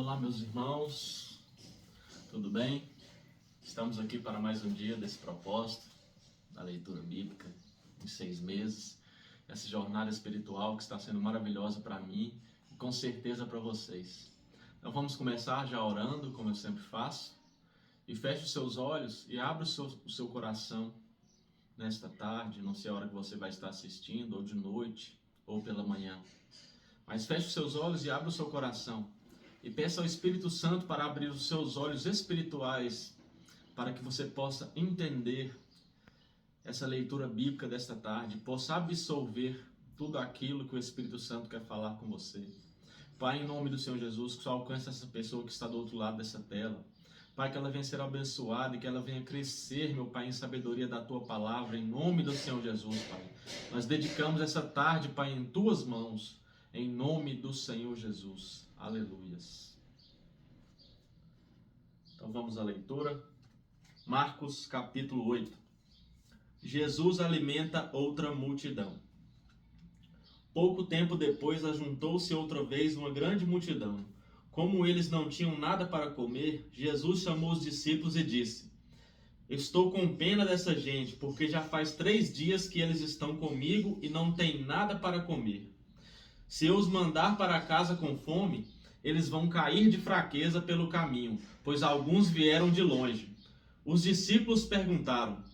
Olá, meus irmãos, tudo bem? Estamos aqui para mais um dia desse propósito da leitura bíblica em 6 meses, essa jornada espiritual que está sendo maravilhosa para mim e com certeza para vocês. Então vamos começar já orando, como eu sempre faço, e feche os seus olhos e abra o seu coração nesta tarde, não sei a hora que você vai estar assistindo, ou de noite, ou pela manhã, mas feche os seus olhos e abra o seu coração. E peça ao Espírito Santo para abrir os seus olhos espirituais, para que você possa entender essa leitura bíblica desta tarde, possa absorver tudo aquilo que o Espírito Santo quer falar com você. Pai, em nome do Senhor Jesus, que só alcance essa pessoa que está do outro lado dessa tela. Pai, que ela venha ser abençoada e que ela venha crescer, meu Pai, em sabedoria da Tua palavra, em nome do Senhor Jesus, Pai. Nós dedicamos essa tarde, Pai, em Tuas mãos, em nome do Senhor Jesus. Aleluias. Então vamos à leitura. Marcos capítulo 8. Jesus alimenta outra multidão. Pouco tempo depois ajuntou-se outra vez uma grande multidão. Como eles não tinham nada para comer, Jesus chamou os discípulos e disse: Estou com pena dessa gente, porque já faz 3 dias que eles estão comigo e não têm nada para comer. Se eu os mandar para casa com fome, eles vão cair de fraqueza pelo caminho, pois alguns vieram de longe. Os discípulos perguntaram: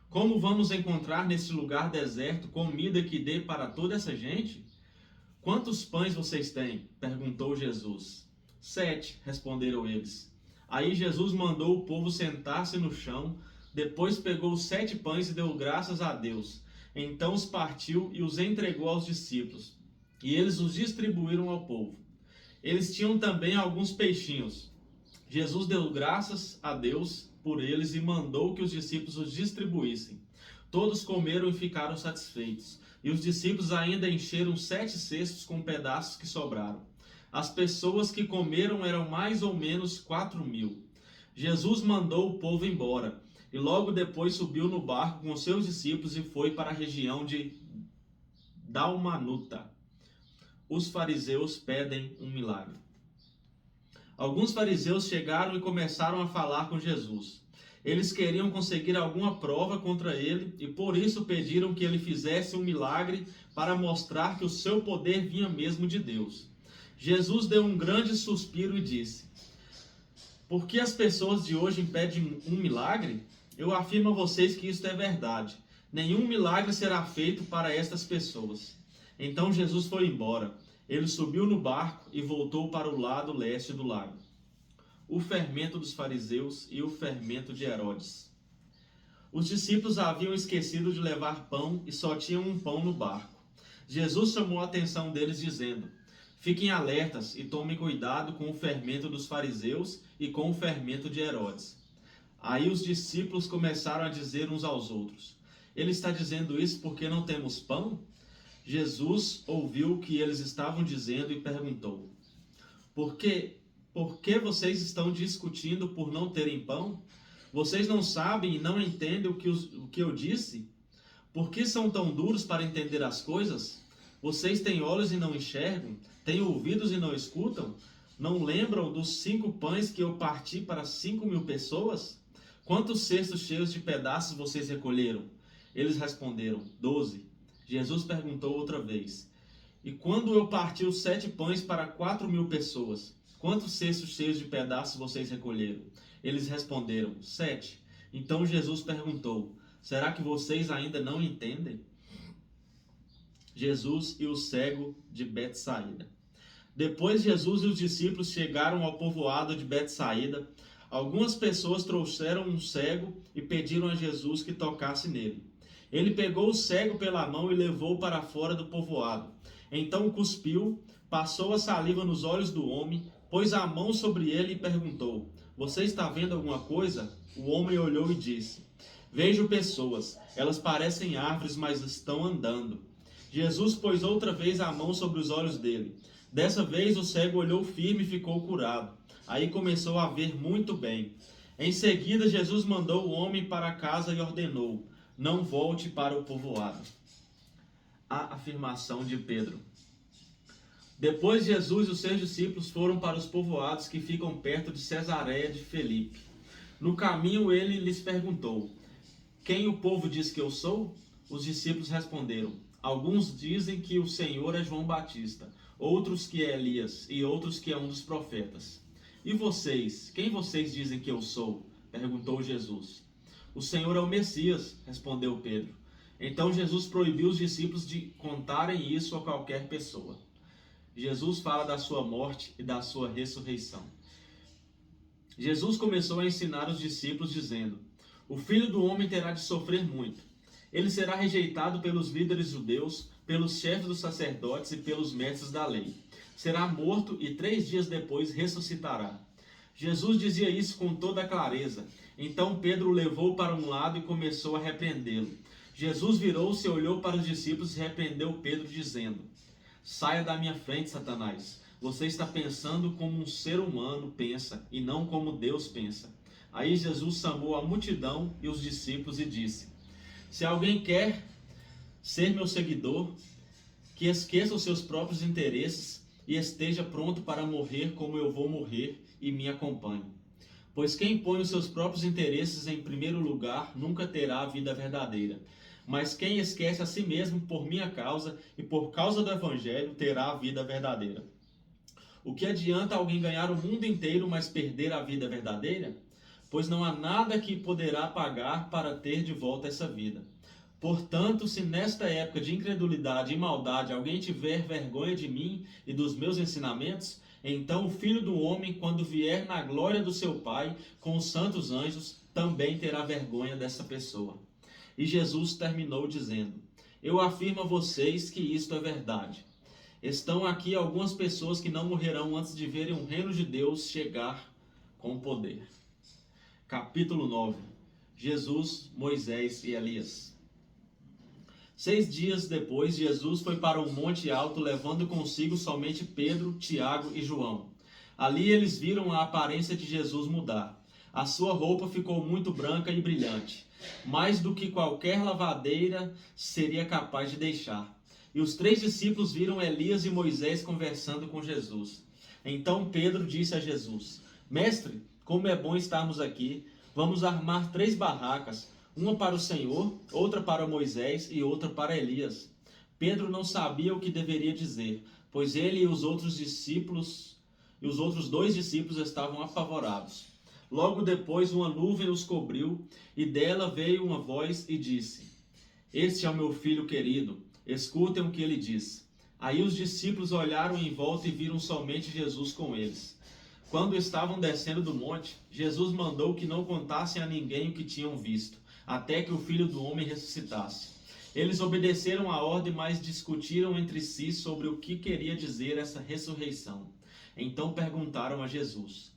Como vamos encontrar nesse lugar deserto comida que dê para toda essa gente? Quantos pães vocês têm? Perguntou Jesus. 7, responderam eles. Aí Jesus mandou o povo sentar-se no chão, depois pegou os 7 pães e deu graças a Deus. Então os partiu e os entregou aos discípulos, e eles os distribuíram ao povo. Eles tinham também alguns peixinhos. Jesus deu graças a Deus por eles e mandou que os discípulos os distribuíssem. Todos comeram e ficaram satisfeitos. E os discípulos ainda encheram 7 cestos com pedaços que sobraram. As pessoas que comeram eram mais ou menos 4.000. Jesus mandou o povo embora e logo depois subiu no barco com os seus discípulos e foi para a região de Dalmanuta. Os fariseus pedem um milagre. Alguns fariseus chegaram e começaram a falar com Jesus. Eles queriam conseguir alguma prova contra ele e por isso pediram que ele fizesse um milagre para mostrar que o seu poder vinha mesmo de Deus. Jesus deu um grande suspiro e disse: Por que as pessoas de hoje pedem um milagre? Eu afirmo a vocês que isto é verdade. Nenhum milagre será feito para estas pessoas. Então Jesus foi embora. Ele subiu no barco e voltou para o lado leste do lago. O fermento dos fariseus e o fermento de Herodes. Os discípulos haviam esquecido de levar pão e só tinham um pão no barco. Jesus chamou a atenção deles dizendo: Fiquem alertas e tomem cuidado com o fermento dos fariseus e com o fermento de Herodes. Aí os discípulos começaram a dizer uns aos outros: Ele está dizendo isso porque não temos pão? Jesus ouviu o que eles estavam dizendo e perguntou: Por que vocês estão discutindo por não terem pão? Vocês não sabem e não entendem o que eu disse? Por que são tão duros para entender as coisas? Vocês têm olhos e não enxergam? Têm ouvidos e não escutam? Não lembram dos 5 pães que eu parti para 5.000 pessoas? Quantos cestos cheios de pedaços vocês recolheram? Eles responderam: 12. Jesus perguntou outra vez: E quando eu parti os 7 pães para 4.000 pessoas, quantos cestos cheios de pedaços vocês recolheram? Eles responderam: 7. Então Jesus perguntou: Será que vocês ainda não entendem? Jesus e o cego de Betsaída. Depois Jesus e os discípulos chegaram ao povoado de Betsaída. Algumas pessoas trouxeram um cego e pediram a Jesus que tocasse nele. Ele pegou o cego pela mão e levou para fora do povoado. Então cuspiu, passou a saliva nos olhos do homem, pôs a mão sobre ele e perguntou: Você está vendo alguma coisa? O homem olhou e disse: Vejo pessoas, elas parecem árvores, mas estão andando. Jesus pôs outra vez a mão sobre os olhos dele. Dessa vez o cego olhou firme e ficou curado. Aí começou a ver muito bem. Em seguida Jesus mandou o homem para casa e ordenou: Não volte para o povoado. A afirmação de Pedro. Depois Jesus e os seus discípulos foram para os povoados que ficam perto de Cesareia de Filipe. No caminho ele lhes perguntou: quem o povo diz que eu sou? Os discípulos responderam: alguns dizem que o Senhor é João Batista, outros que é Elias e outros que é um dos profetas. E vocês, quem vocês dizem que eu sou? Perguntou Jesus. O Senhor é o Messias, respondeu Pedro. Então Jesus proibiu os discípulos de contarem isso a qualquer pessoa. Jesus fala da sua morte e da sua ressurreição. Jesus começou a ensinar os discípulos dizendo: o Filho do Homem terá de sofrer muito. Ele será rejeitado pelos líderes judeus, pelos chefes dos sacerdotes e pelos mestres da lei. Será morto e 3 dias depois ressuscitará. Jesus dizia isso com toda a clareza. Então Pedro o levou para um lado e começou a repreendê-lo. Jesus virou-se, olhou para os discípulos e repreendeu Pedro, dizendo: saia da minha frente, Satanás. Você está pensando como um ser humano pensa e não como Deus pensa. Aí Jesus chamou a multidão e os discípulos e disse: se alguém quer ser meu seguidor, que esqueça os seus próprios interesses e esteja pronto para morrer como eu vou morrer e me acompanhe. Pois quem põe os seus próprios interesses em primeiro lugar nunca terá a vida verdadeira. Mas quem esquece a si mesmo por minha causa e por causa do Evangelho terá a vida verdadeira. O que adianta alguém ganhar o mundo inteiro, mas perder a vida verdadeira? Pois não há nada que poderá pagar para ter de volta essa vida. Portanto, se nesta época de incredulidade e maldade alguém tiver vergonha de mim e dos meus ensinamentos, então o Filho do Homem, quando vier na glória do seu Pai, com os santos anjos, também terá vergonha dessa pessoa. E Jesus terminou dizendo: eu afirmo a vocês que isto é verdade. Estão aqui algumas pessoas que não morrerão antes de verem o reino de Deus chegar com poder. Capítulo 9. Jesus, Moisés e Elias. 6 dias depois, Jesus foi para um monte alto, levando consigo somente Pedro, Tiago e João. Ali eles viram a aparência de Jesus mudar. A sua roupa ficou muito branca e brilhante, mais do que qualquer lavadeira seria capaz de deixar. E os 3 discípulos viram Elias e Moisés conversando com Jesus. Então Pedro disse a Jesus: mestre, como é bom estarmos aqui. Vamos armar 3 barracas, uma para o Senhor, outra para Moisés e outra para Elias. Pedro não sabia o que deveria dizer, pois ele e os outros 2 discípulos estavam apavorados. Logo depois uma nuvem os cobriu, e dela veio uma voz e disse: este é o meu filho querido, escutem o que ele diz. Aí os discípulos olharam em volta e viram somente Jesus com eles. Quando estavam descendo do monte, Jesus mandou que não contassem a ninguém o que tinham visto, até que o Filho do Homem ressuscitasse. Eles obedeceram à ordem, mas discutiram entre si sobre o que queria dizer essa ressurreição. Então perguntaram a Jesus: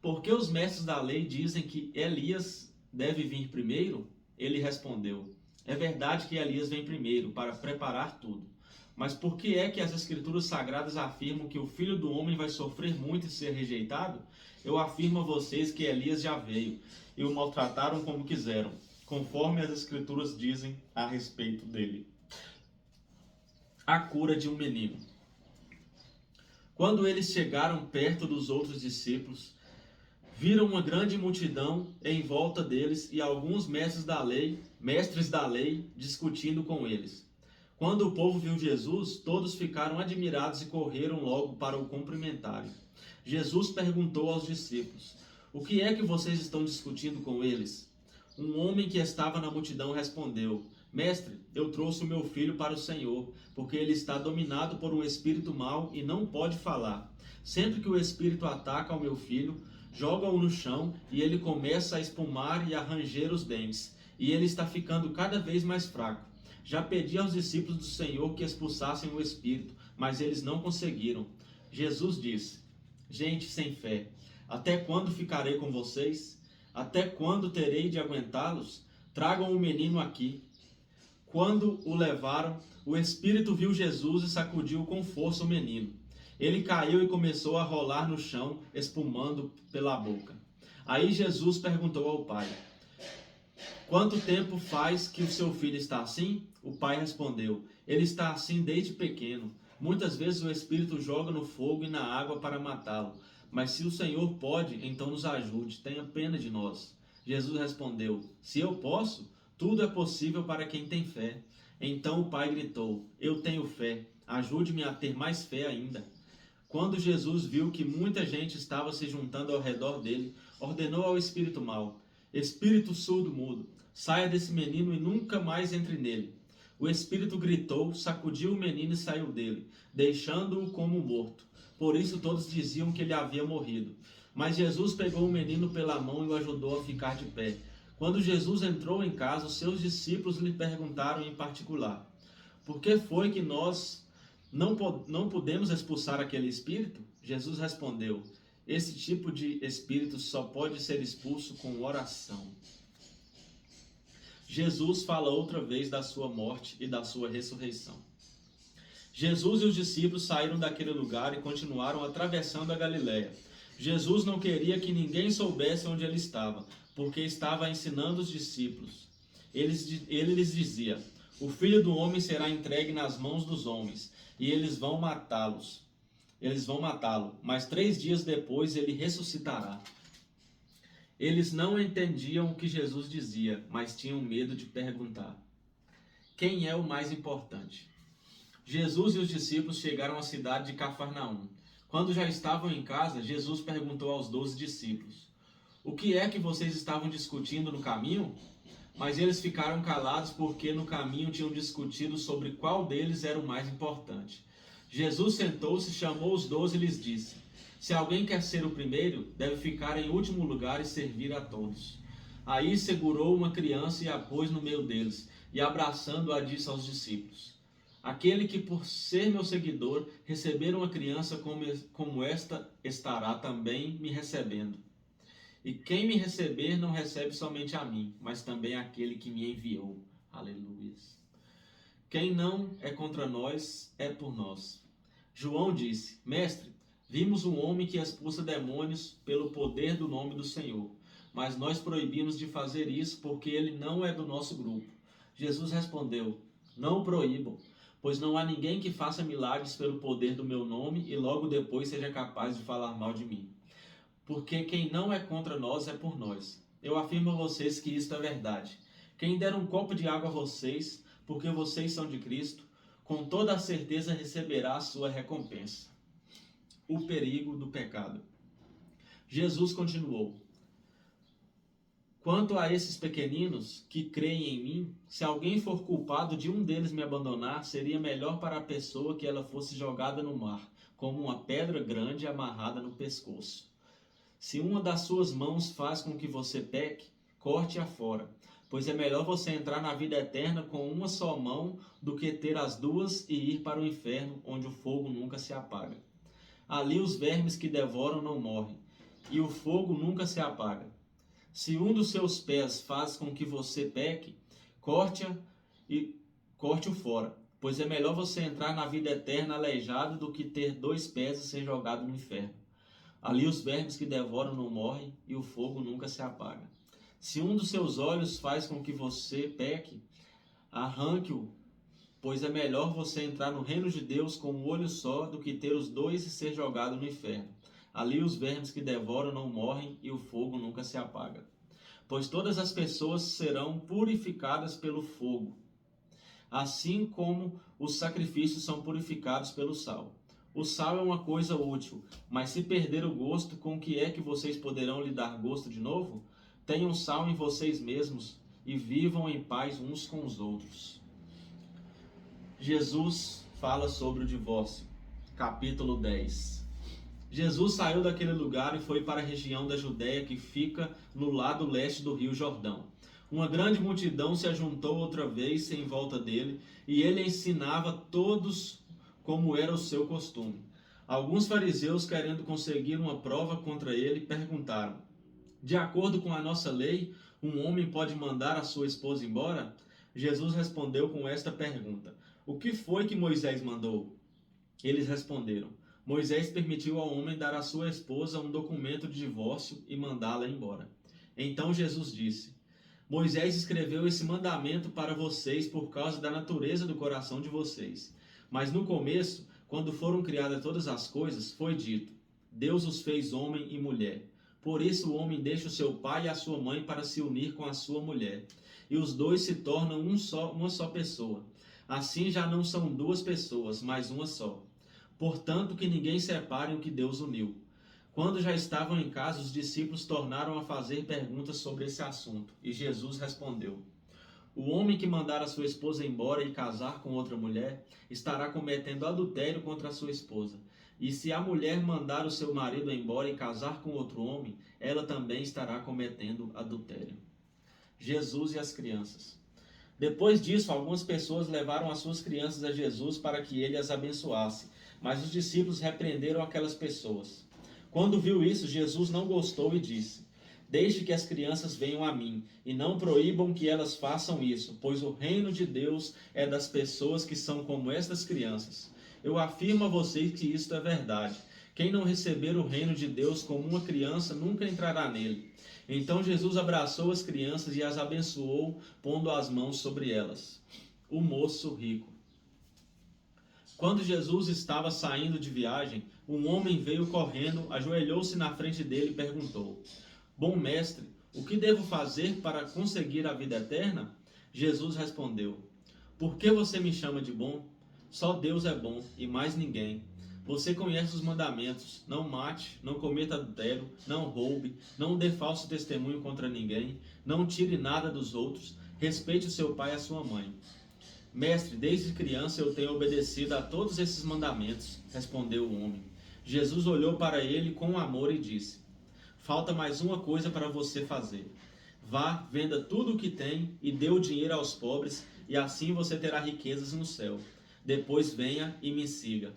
por que os mestres da lei dizem que Elias deve vir primeiro? Ele respondeu: é verdade que Elias vem primeiro, para preparar tudo. Mas por que é que as Escrituras Sagradas afirmam que o Filho do Homem vai sofrer muito e ser rejeitado? Eu afirmo a vocês que Elias já veio, e o maltrataram como quiseram, conforme as Escrituras dizem a respeito dele. A cura de um menino. Quando eles chegaram perto dos outros discípulos, viram uma grande multidão em volta deles e alguns mestres da lei discutindo com eles. Quando o povo viu Jesus, todos ficaram admirados e correram logo para o cumprimentarem. Jesus perguntou aos discípulos: o que é que vocês estão discutindo com eles? Um homem que estava na multidão respondeu: mestre, eu trouxe o meu filho para o Senhor, porque ele está dominado por um espírito mau e não pode falar. Sempre que o espírito ataca o meu filho, joga-o no chão e ele começa a espumar e a ranger os dentes, e ele está ficando cada vez mais fraco. Já pedi aos discípulos do Senhor que expulsassem o espírito, mas eles não conseguiram. Jesus disse: gente sem fé, até quando ficarei com vocês? Até quando terei de aguentá-los? Tragam o menino aqui. Quando o levaram, o espírito viu Jesus e sacudiu com força o menino. Ele caiu e começou a rolar no chão, espumando pela boca. Aí Jesus perguntou ao pai: quanto tempo faz que o seu filho está assim? O pai respondeu: ele está assim desde pequeno. Muitas vezes o Espírito joga no fogo e na água para matá-lo. Mas se o Senhor pode, então nos ajude, tenha pena de nós. Jesus respondeu: Se eu posso, tudo é possível para quem tem fé. Então o pai gritou: Eu tenho fé, ajude-me a ter mais fé ainda. Quando Jesus viu que muita gente estava se juntando ao redor dele, ordenou ao espírito mau: Espírito surdo-mudo, saia desse menino e nunca mais entre nele. O espírito gritou, sacudiu o menino e saiu dele, deixando-o como morto. Por isso todos diziam que ele havia morrido. Mas Jesus pegou o menino pela mão e o ajudou a ficar de pé. Quando Jesus entrou em casa, os seus discípulos lhe perguntaram em particular: Por que foi que nós não podemos expulsar aquele espírito? Jesus respondeu: Esse tipo de espírito só pode ser expulso com oração. Jesus fala outra vez da sua morte e da sua ressurreição. Jesus e os discípulos saíram daquele lugar e continuaram atravessando a Galiléia. Jesus não queria que ninguém soubesse onde ele estava, porque estava ensinando os discípulos. Ele lhes dizia: O Filho do Homem será entregue nas mãos dos homens, e eles vão matá-lo, mas 3 dias depois ele ressuscitará. Eles não entendiam o que Jesus dizia, mas tinham medo de perguntar: Quem é o mais importante? Jesus e os discípulos chegaram à cidade de Cafarnaum. Quando já estavam em casa, Jesus perguntou aos 12 discípulos: O que é que vocês estavam discutindo no caminho? Mas eles ficaram calados porque no caminho tinham discutido sobre qual deles era o mais importante. Jesus sentou-se, chamou os 12 e lhes disse: Se alguém quer ser o primeiro, deve ficar em último lugar e servir a todos. Aí segurou uma criança e a pôs no meio deles, e abraçando-a disse aos discípulos: Aquele que por ser meu seguidor receber uma criança como esta estará também me recebendo. E quem me receber não recebe somente a mim, mas também aquele que me enviou. Aleluia. Quem não é contra nós, é por nós. João disse: Mestre, vimos um homem que expulsa demônios pelo poder do nome do Senhor, mas nós proibimos de fazer isso porque ele não é do nosso grupo. Jesus respondeu: Não o proíbam, pois não há ninguém que faça milagres pelo poder do meu nome e logo depois seja capaz de falar mal de mim. Porque quem não é contra nós é por nós. Eu afirmo a vocês que isto é verdade. Quem der um copo de água a vocês, porque vocês são de Cristo, com toda a certeza receberá a sua recompensa. O perigo do pecado. Jesus continuou: Quanto a esses pequeninos que creem em mim, se alguém for culpado de um deles me abandonar, seria melhor para a pessoa que ela fosse jogada no mar, como uma pedra grande amarrada no pescoço. Se uma das suas mãos faz com que você peque, corte-a fora, pois é melhor você entrar na vida eterna com uma só mão do que ter as duas e ir para o inferno, onde o fogo nunca se apaga. Ali os vermes que devoram não morrem, e o fogo nunca se apaga. Se um dos seus pés faz com que você peque, corte-o fora, pois é melhor você entrar na vida eterna aleijado do que ter 2 pés e ser jogado no inferno. Ali os vermes que devoram não morrem e o fogo nunca se apaga. Se um dos seus olhos faz com que você peque, arranque-o, pois é melhor você entrar no reino de Deus com um olho só do que ter os 2 e ser jogado no inferno. Ali os vermes que devoram não morrem e o fogo nunca se apaga. Pois todas as pessoas serão purificadas pelo fogo, assim como os sacrifícios são purificados pelo sal. O sal é uma coisa útil, mas se perder o gosto, com que é que vocês poderão lhe dar gosto de novo? Tenham sal em vocês mesmos e vivam em paz uns com os outros. Jesus fala sobre o divórcio. Capítulo 10. Jesus saiu daquele lugar e foi para a região da Judéia que fica no lado leste do rio Jordão. Uma grande multidão se ajuntou outra vez em volta dele e ele ensinava todos como era o seu costume. Alguns fariseus, querendo conseguir uma prova contra ele, perguntaram: De acordo com a nossa lei, um homem pode mandar a sua esposa embora? Jesus respondeu com esta pergunta: O que foi que Moisés mandou? Eles responderam: Moisés permitiu ao homem dar à sua esposa um documento de divórcio e mandá-la embora. Então Jesus disse: Moisés escreveu esse mandamento para vocês por causa da natureza do coração de vocês. Mas no começo, Quando foram criadas todas as coisas, foi dito: Deus os fez homem e mulher. Por isso o homem deixa o seu pai e a sua mãe para se unir com a sua mulher, e os dois se tornam uma só pessoa. Assim já não são duas pessoas, mas uma só. Portanto, que ninguém separe o que Deus uniu. Quando já estavam em casa, os discípulos tornaram a fazer perguntas sobre esse assunto, e Jesus respondeu: O homem que mandar a sua esposa embora e casar com outra mulher, estará cometendo adultério contra a sua esposa. E se a mulher mandar o seu marido embora e casar com outro homem, ela também estará cometendo adultério. Jesus e as crianças. Depois disso, algumas pessoas levaram as suas crianças a Jesus para que ele as abençoasse, mas os discípulos repreenderam aquelas pessoas. Quando viu isso, Jesus não gostou e disse: Deixe que as crianças venham a mim, e não proíbam que elas façam isso, pois o reino de Deus é das pessoas que são como estas crianças. Eu afirmo a vocês que isto é verdade. Quem não receber o reino de Deus como uma criança nunca entrará nele. Então Jesus abraçou as crianças e as abençoou, pondo as mãos sobre elas. O moço rico. Quando Jesus estava saindo de viagem, um homem veio correndo, ajoelhou-se na frente dele e perguntou: Bom mestre, o que devo fazer para conseguir a vida eterna? Jesus respondeu: Por que você me chama de bom? Só Deus é bom e mais ninguém. Você conhece os mandamentos: não mate, não cometa adultério, não roube, não dê falso testemunho contra ninguém, não tire nada dos outros, respeite o seu pai e a sua mãe. Mestre, desde criança eu tenho obedecido a todos esses mandamentos, respondeu o homem. Jesus olhou para ele com amor e disse: Falta mais uma coisa para você fazer. Vá, venda tudo o que tem e dê o dinheiro aos pobres, e assim você terá riquezas no céu. Depois venha e me siga.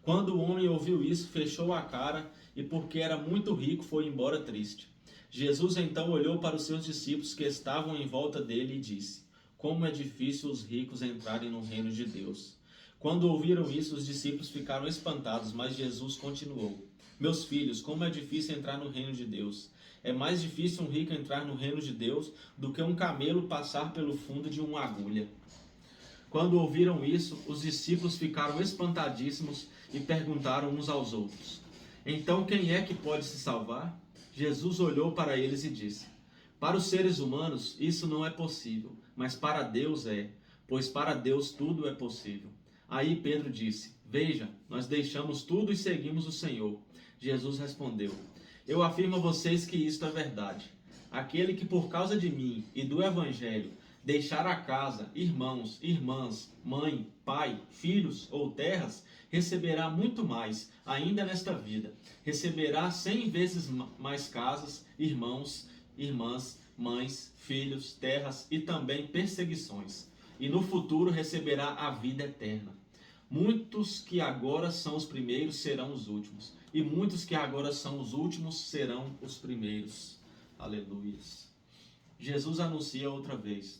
Quando o homem ouviu isso, fechou a cara e, porque era muito rico, foi embora triste. Jesus então olhou para os seus discípulos que estavam em volta dele e disse: Como é difícil os ricos entrarem no reino de Deus. Quando ouviram isso, os discípulos ficaram espantados, mas Jesus continuou: Meus filhos, como é difícil entrar no reino de Deus. É mais difícil um rico entrar no reino de Deus do que um camelo passar pelo fundo de uma agulha. Quando ouviram isso, os discípulos ficaram espantadíssimos e perguntaram uns aos outros: Então quem é que pode se salvar? Jesus olhou para eles e disse: Para os seres humanos isso não é possível, mas para Deus é, pois para Deus tudo é possível. Aí Pedro disse: Veja, nós deixamos tudo e seguimos o Senhor. Jesus respondeu: Eu afirmo a vocês que isto é verdade. Aquele que por causa de mim e do Evangelho deixar a casa, irmãos, irmãs, mãe, pai, filhos ou terras, receberá muito mais, ainda nesta vida. Receberá 100 vezes mais casas, irmãos, irmãs, mães, filhos, terras e também perseguições. E no futuro receberá a vida eterna. Muitos que agora são os primeiros serão os últimos, e muitos que agora são os últimos serão os primeiros. Aleluia. Jesus anuncia outra vez.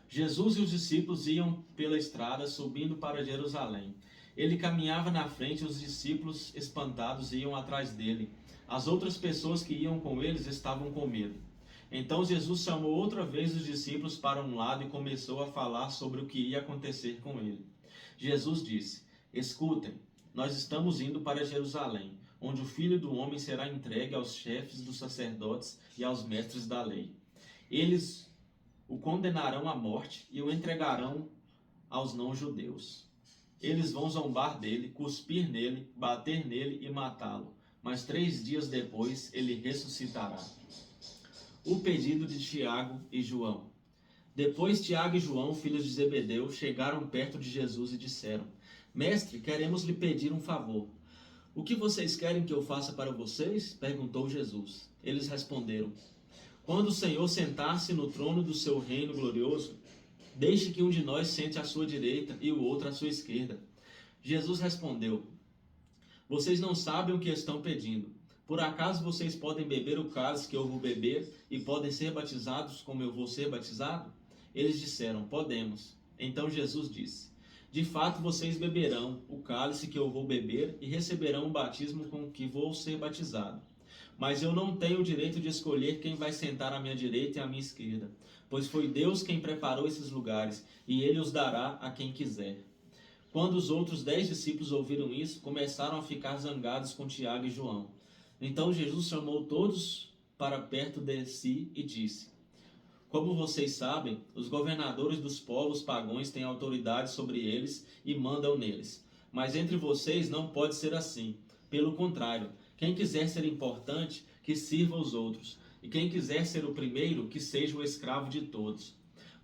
Jesus e os discípulos iam pela estrada subindo para Jerusalém. Ele caminhava na frente e os discípulos espantados iam atrás dele. As outras pessoas que iam com eles estavam com medo. Então Jesus chamou outra vez os discípulos para um lado e começou a falar sobre o que ia acontecer com ele. Jesus disse: Escutem, nós estamos indo para Jerusalém, onde o Filho do Homem será entregue aos chefes dos sacerdotes e aos mestres da lei. Eles o condenarão à morte e o entregarão aos não-judeus. Eles vão zombar dele, cuspir nele, bater nele e matá-lo. Mas 3 dias depois ele ressuscitará. O pedido de Tiago e João. Depois Tiago e João, filhos de Zebedeu, chegaram perto de Jesus e disseram: Mestre, queremos lhe pedir um favor. O que vocês querem que eu faça para vocês? Perguntou Jesus. Eles responderam: Quando o Senhor sentar-se no trono do seu reino glorioso, deixe que um de nós sente à sua direita e o outro à sua esquerda. Jesus respondeu: Vocês não sabem o que estão pedindo. Por acaso vocês podem beber o cálice que eu vou beber e podem ser batizados como eu vou ser batizado? Eles disseram: Podemos. Então Jesus disse: De fato vocês beberão o cálice que eu vou beber e receberão o batismo com que vou ser batizado. Mas eu não tenho o direito de escolher quem vai sentar à minha direita e à minha esquerda, pois foi Deus quem preparou esses lugares, e Ele os dará a quem quiser. Quando os outros 10 discípulos ouviram isso, começaram a ficar zangados com Tiago e João. Então Jesus chamou todos para perto de si e disse: Como vocês sabem, os governadores dos povos pagãos têm autoridade sobre eles e mandam neles. Mas entre vocês não pode ser assim. Pelo contrário, quem quiser ser importante, que sirva os outros. E quem quiser ser o primeiro, que seja o escravo de todos.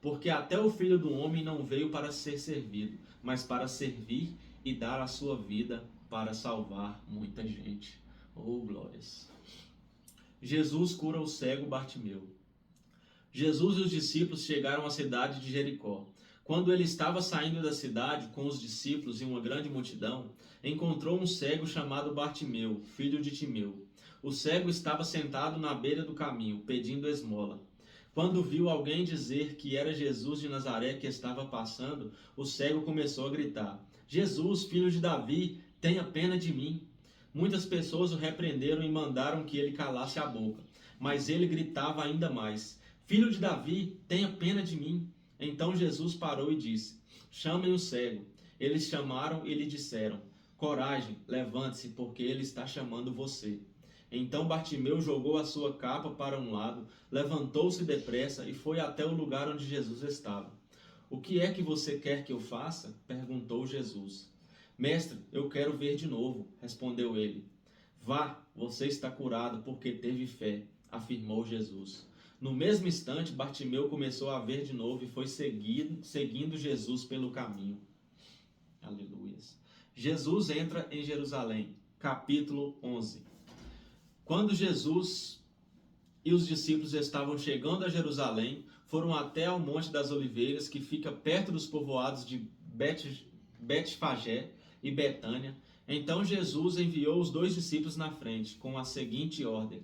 Porque até o Filho do Homem não veio para ser servido, mas para servir e dar a sua vida para salvar muita gente. Oh, glórias! Jesus cura o cego Bartimeu. Jesus e os discípulos chegaram à cidade de Jericó. Quando ele estava saindo da cidade com os discípulos e uma grande multidão, encontrou um cego chamado Bartimeu, filho de Timeu. O cego estava sentado na beira do caminho, pedindo esmola. Quando viu alguém dizer que era Jesus de Nazaré que estava passando, o cego começou a gritar: Jesus, filho de Davi, tenha pena de mim. Muitas pessoas o repreenderam e mandaram que ele calasse a boca. Mas ele gritava ainda mais: Filho de Davi, tenha pena de mim. Então Jesus parou e disse: Chamem o cego. Eles chamaram e lhe disseram: Coragem, levante-se, porque ele está chamando você. Então Bartimeu jogou a sua capa para um lado, levantou-se depressa e foi até o lugar onde Jesus estava. O que é que você quer que eu faça? Perguntou Jesus. Mestre, eu quero ver de novo, respondeu ele. Vá, você está curado porque teve fé, afirmou Jesus. No mesmo instante, Bartimeu começou a ver de novo e foi seguindo Jesus pelo caminho. Aleluias. Jesus entra em Jerusalém. Capítulo 11. Quando Jesus e os discípulos estavam chegando a Jerusalém, foram até ao Monte das Oliveiras, que fica perto dos povoados de Betfagé e Betânia. Então Jesus enviou os 2 discípulos na frente, com a seguinte ordem: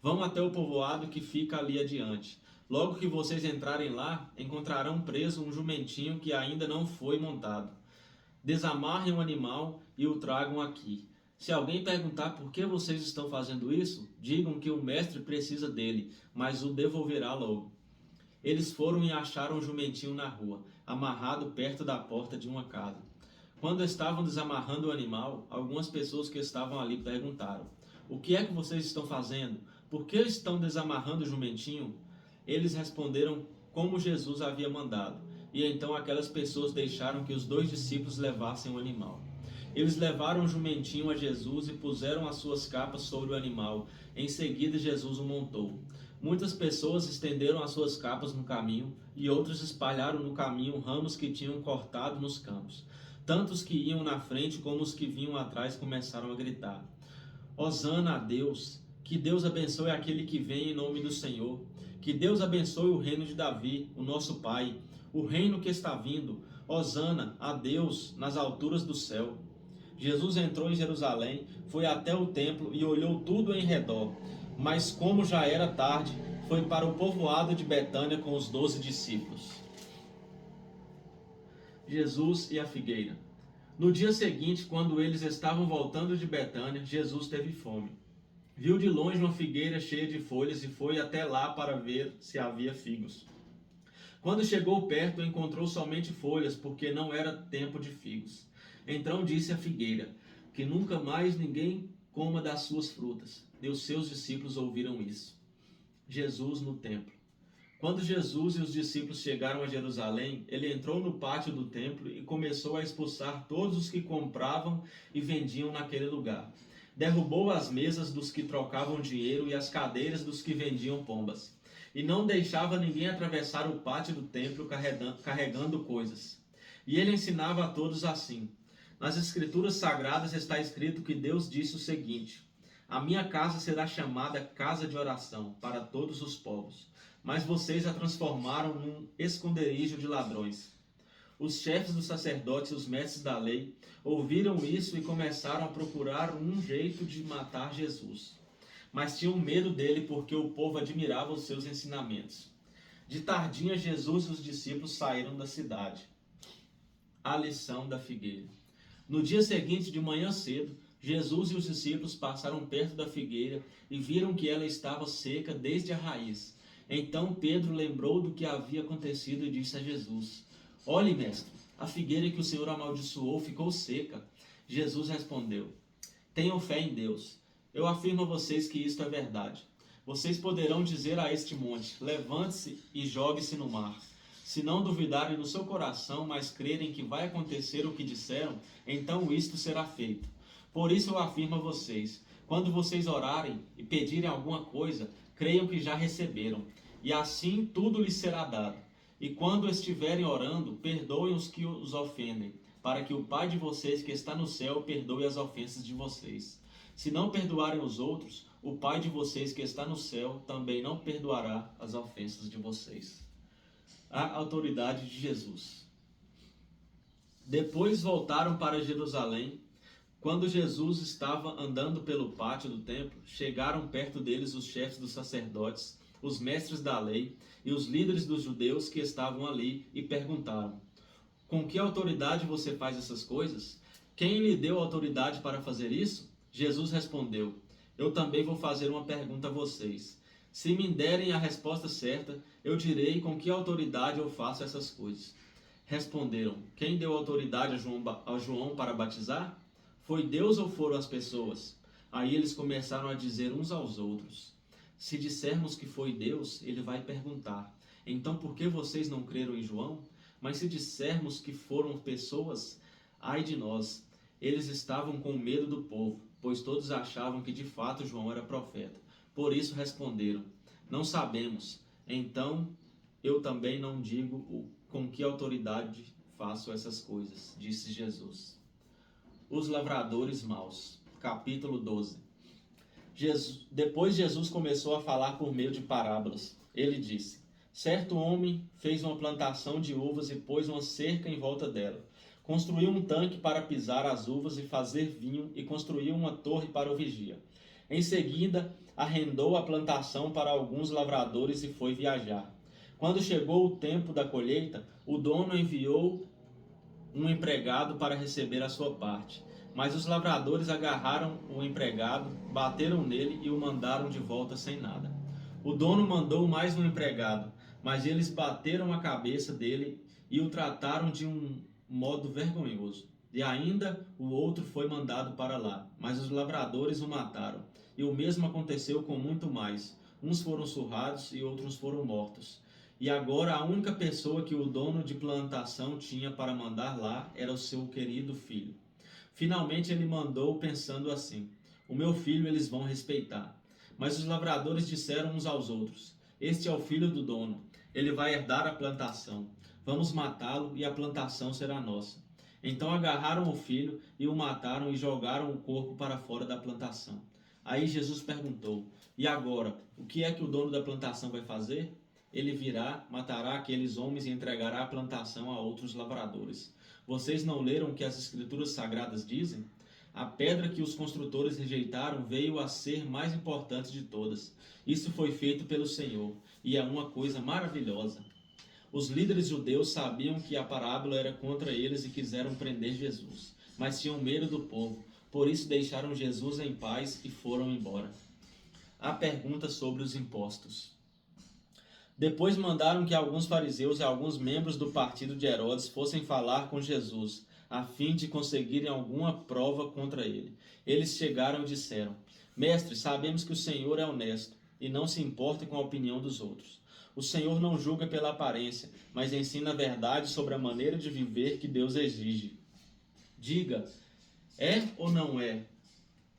Vão até o povoado que fica ali adiante. Logo que vocês entrarem lá, encontrarão preso um jumentinho que ainda não foi montado. Desamarrem o animal e o tragam aqui. Se alguém perguntar por que vocês estão fazendo isso, digam que o mestre precisa dele, mas o devolverá logo. Eles foram e acharam o jumentinho na rua, amarrado perto da porta de uma casa. Quando estavam desamarrando o animal, algumas pessoas que estavam ali perguntaram: O que é que vocês estão fazendo? Por que estão desamarrando o jumentinho? Eles responderam como Jesus havia mandado, e então aquelas pessoas deixaram que os 2 discípulos levassem o animal. Eles levaram o jumentinho a Jesus e puseram as suas capas sobre o animal. Em seguida, Jesus o montou. Muitas pessoas estenderam as suas capas no caminho e outros espalharam no caminho ramos que tinham cortado nos campos. Tanto os que iam na frente como os que vinham atrás começaram a gritar: Hosana a Deus! Que Deus abençoe aquele que vem em nome do Senhor. Que Deus abençoe o reino de Davi, o nosso pai, o reino que está vindo. Hosana a Deus nas alturas do céu. Jesus entrou em Jerusalém, foi até o templo e olhou tudo em redor. Mas como já era tarde, foi para o povoado de Betânia com os 12 discípulos. Jesus e a figueira. No dia seguinte, quando eles estavam voltando de Betânia, Jesus teve fome. Viu de longe uma figueira cheia de folhas e foi até lá para ver se havia figos. Quando chegou perto, encontrou somente folhas, porque não era tempo de figos. Então disse à figueira: Que nunca mais ninguém coma das suas frutas. E os seus discípulos ouviram isso. Jesus no templo. Quando Jesus e os discípulos chegaram a Jerusalém, ele entrou no pátio do templo e começou a expulsar todos os que compravam e vendiam naquele lugar. Derrubou as mesas dos que trocavam dinheiro e as cadeiras dos que vendiam pombas. E não deixava ninguém atravessar o pátio do templo carregando coisas. E ele ensinava a todos assim. Nas Escrituras Sagradas está escrito que Deus disse o seguinte: A minha casa será chamada casa de oração para todos os povos, mas vocês a transformaram num esconderijo de ladrões. Os chefes dos sacerdotes e os mestres da lei ouviram isso e começaram a procurar um jeito de matar Jesus. Mas tinham medo dele porque o povo admirava os seus ensinamentos. De tardinha, Jesus e os discípulos saíram da cidade. A lição da figueira. No dia seguinte, de manhã cedo, Jesus e os discípulos passaram perto da figueira e viram que ela estava seca desde a raiz. Então Pedro lembrou do que havia acontecido e disse a Jesus: Olhe, mestre, A figueira que o Senhor amaldiçoou ficou seca. Jesus respondeu: tenham fé em Deus. Eu afirmo a vocês que isto é verdade. Vocês poderão dizer a este monte: levante-se e jogue-se no mar. Se não duvidarem no seu coração, mas crerem que vai acontecer o que disseram, então isto será feito. Por isso eu afirmo a vocês: quando vocês orarem e pedirem alguma coisa, creiam que já receberam, e assim tudo lhes será dado. E quando estiverem orando, perdoem os que os ofendem, para que o Pai de vocês que está no céu perdoe as ofensas de vocês. Se não perdoarem os outros, o Pai de vocês que está no céu também não perdoará as ofensas de vocês. A autoridade de Jesus. Depois voltaram para Jerusalém. Quando Jesus estava andando pelo pátio do templo, chegaram perto deles os chefes dos sacerdotes, os mestres da lei e os líderes dos judeus que estavam ali e perguntaram: com que autoridade você faz essas coisas? Quem lhe deu autoridade para fazer isso? Jesus respondeu: eu também vou fazer uma pergunta a vocês. Se me derem a resposta certa, eu direi com que autoridade eu faço essas coisas. Responderam: quem deu autoridade a João para batizar? Foi Deus ou foram as pessoas? Aí eles começaram a dizer uns aos outros: se dissermos que foi Deus, ele vai perguntar: então por que vocês não creram em João? Mas se dissermos que foram pessoas, ai de nós. Eles estavam com medo do povo, pois todos achavam que de fato João era profeta. Por isso responderam: não sabemos. Então eu também não digo com que autoridade faço essas coisas, disse Jesus. Os lavradores maus. Capítulo 12. Depois Jesus começou a falar por meio de parábolas. Ele disse: certo homem fez uma plantação de uvas e pôs uma cerca em volta dela. Construiu um tanque para pisar as uvas e fazer vinho, e construiu uma torre para o vigia. Em seguida, arrendou a plantação para alguns lavradores e foi viajar. Quando chegou o tempo da colheita, o dono enviou um empregado para receber a sua parte. Mas os lavradores agarraram o empregado, bateram nele e o mandaram de volta sem nada. O dono mandou mais um empregado, mas eles bateram a cabeça dele e o trataram de um modo vergonhoso. E ainda o outro foi mandado para lá, mas os lavradores o mataram. E o mesmo aconteceu com muito mais. Uns foram surrados e outros foram mortos. E agora a única pessoa que o dono de plantação tinha para mandar lá era o seu querido filho. Finalmente ele mandou pensando assim: o meu filho eles vão respeitar. Mas os lavradores disseram uns aos outros: este é o filho do dono, ele vai herdar a plantação. Vamos matá-lo e a plantação será nossa. Então agarraram o filho e o mataram e jogaram o corpo para fora da plantação. Aí Jesus perguntou: e agora, o que é que o dono da plantação vai fazer? Ele virá, matará aqueles homens e entregará a plantação a outros lavradores. Vocês não leram o que as Escrituras Sagradas dizem? A pedra que os construtores rejeitaram veio a ser mais importante de todas. Isso foi feito pelo Senhor, e é uma coisa maravilhosa. Os líderes judeus sabiam que a parábola era contra eles e quiseram prender Jesus, mas tinham medo do povo. Por isso deixaram Jesus em paz e foram embora. A pergunta sobre os impostos. Depois mandaram que alguns fariseus e alguns membros do partido de Herodes fossem falar com Jesus, a fim de conseguirem alguma prova contra ele. Eles chegaram e disseram: mestre, sabemos que o Senhor é honesto e não se importa com a opinião dos outros. O Senhor não julga pela aparência, mas ensina a verdade sobre a maneira de viver que Deus exige. Diga, é ou não é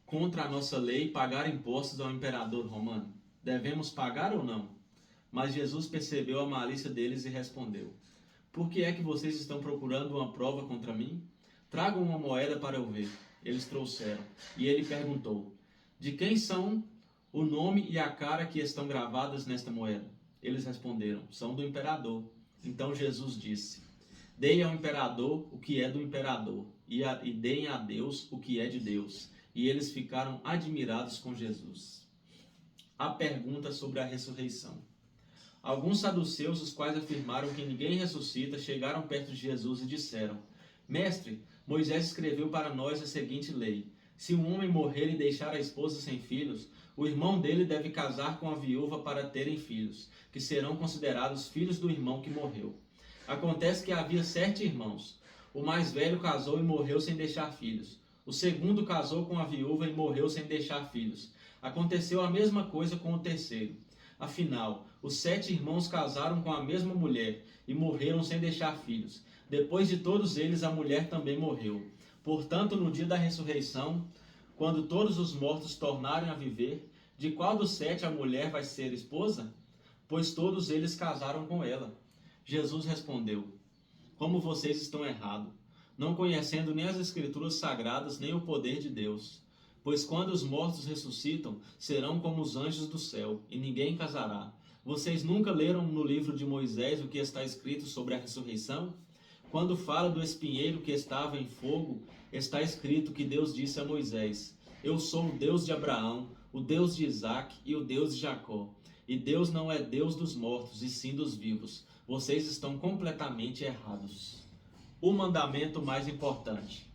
contra a nossa lei pagar impostos ao imperador romano? Devemos pagar ou não? Mas Jesus percebeu a malícia deles e respondeu: por que é que vocês estão procurando uma prova contra mim? Tragam uma moeda para eu ver. Eles trouxeram. E ele perguntou: de quem são o nome e a cara que estão gravadas nesta moeda? Eles responderam: são do imperador. Então Jesus disse: deem ao imperador o que é do imperador, e deem a Deus o que é de Deus. E eles ficaram admirados com Jesus. A pergunta sobre a ressurreição. Alguns saduceus, os quais afirmaram que ninguém ressuscita, chegaram perto de Jesus e disseram: mestre, Moisés escreveu para nós a seguinte lei: se um homem morrer e deixar a esposa sem filhos, o irmão dele deve casar com a viúva para terem filhos, que serão considerados filhos do irmão que morreu. Acontece que havia 7 irmãos. O mais velho casou e morreu sem deixar filhos. O segundo casou com a viúva e morreu sem deixar filhos. Aconteceu a mesma coisa com o terceiro. Afinal, os 7 irmãos casaram com a mesma mulher e morreram sem deixar filhos. Depois de todos eles, a mulher também morreu. Portanto, no dia da ressurreição, quando todos os mortos tornarem a viver, de qual dos 7 a mulher vai ser esposa? Pois todos eles casaram com ela. Jesus respondeu: como vocês estão errados, não conhecendo nem as Escrituras Sagradas, nem o poder de Deus. Pois quando os mortos ressuscitam, serão como os anjos do céu, e ninguém casará. Vocês nunca leram no livro de Moisés o que está escrito sobre a ressurreição? Quando fala do espinheiro que estava em fogo, está escrito que Deus disse a Moisés: eu sou o Deus de Abraão, o Deus de Isaque e o Deus de Jacó. E Deus não é Deus dos mortos, e sim dos vivos. Vocês estão completamente errados. O mandamento mais importante.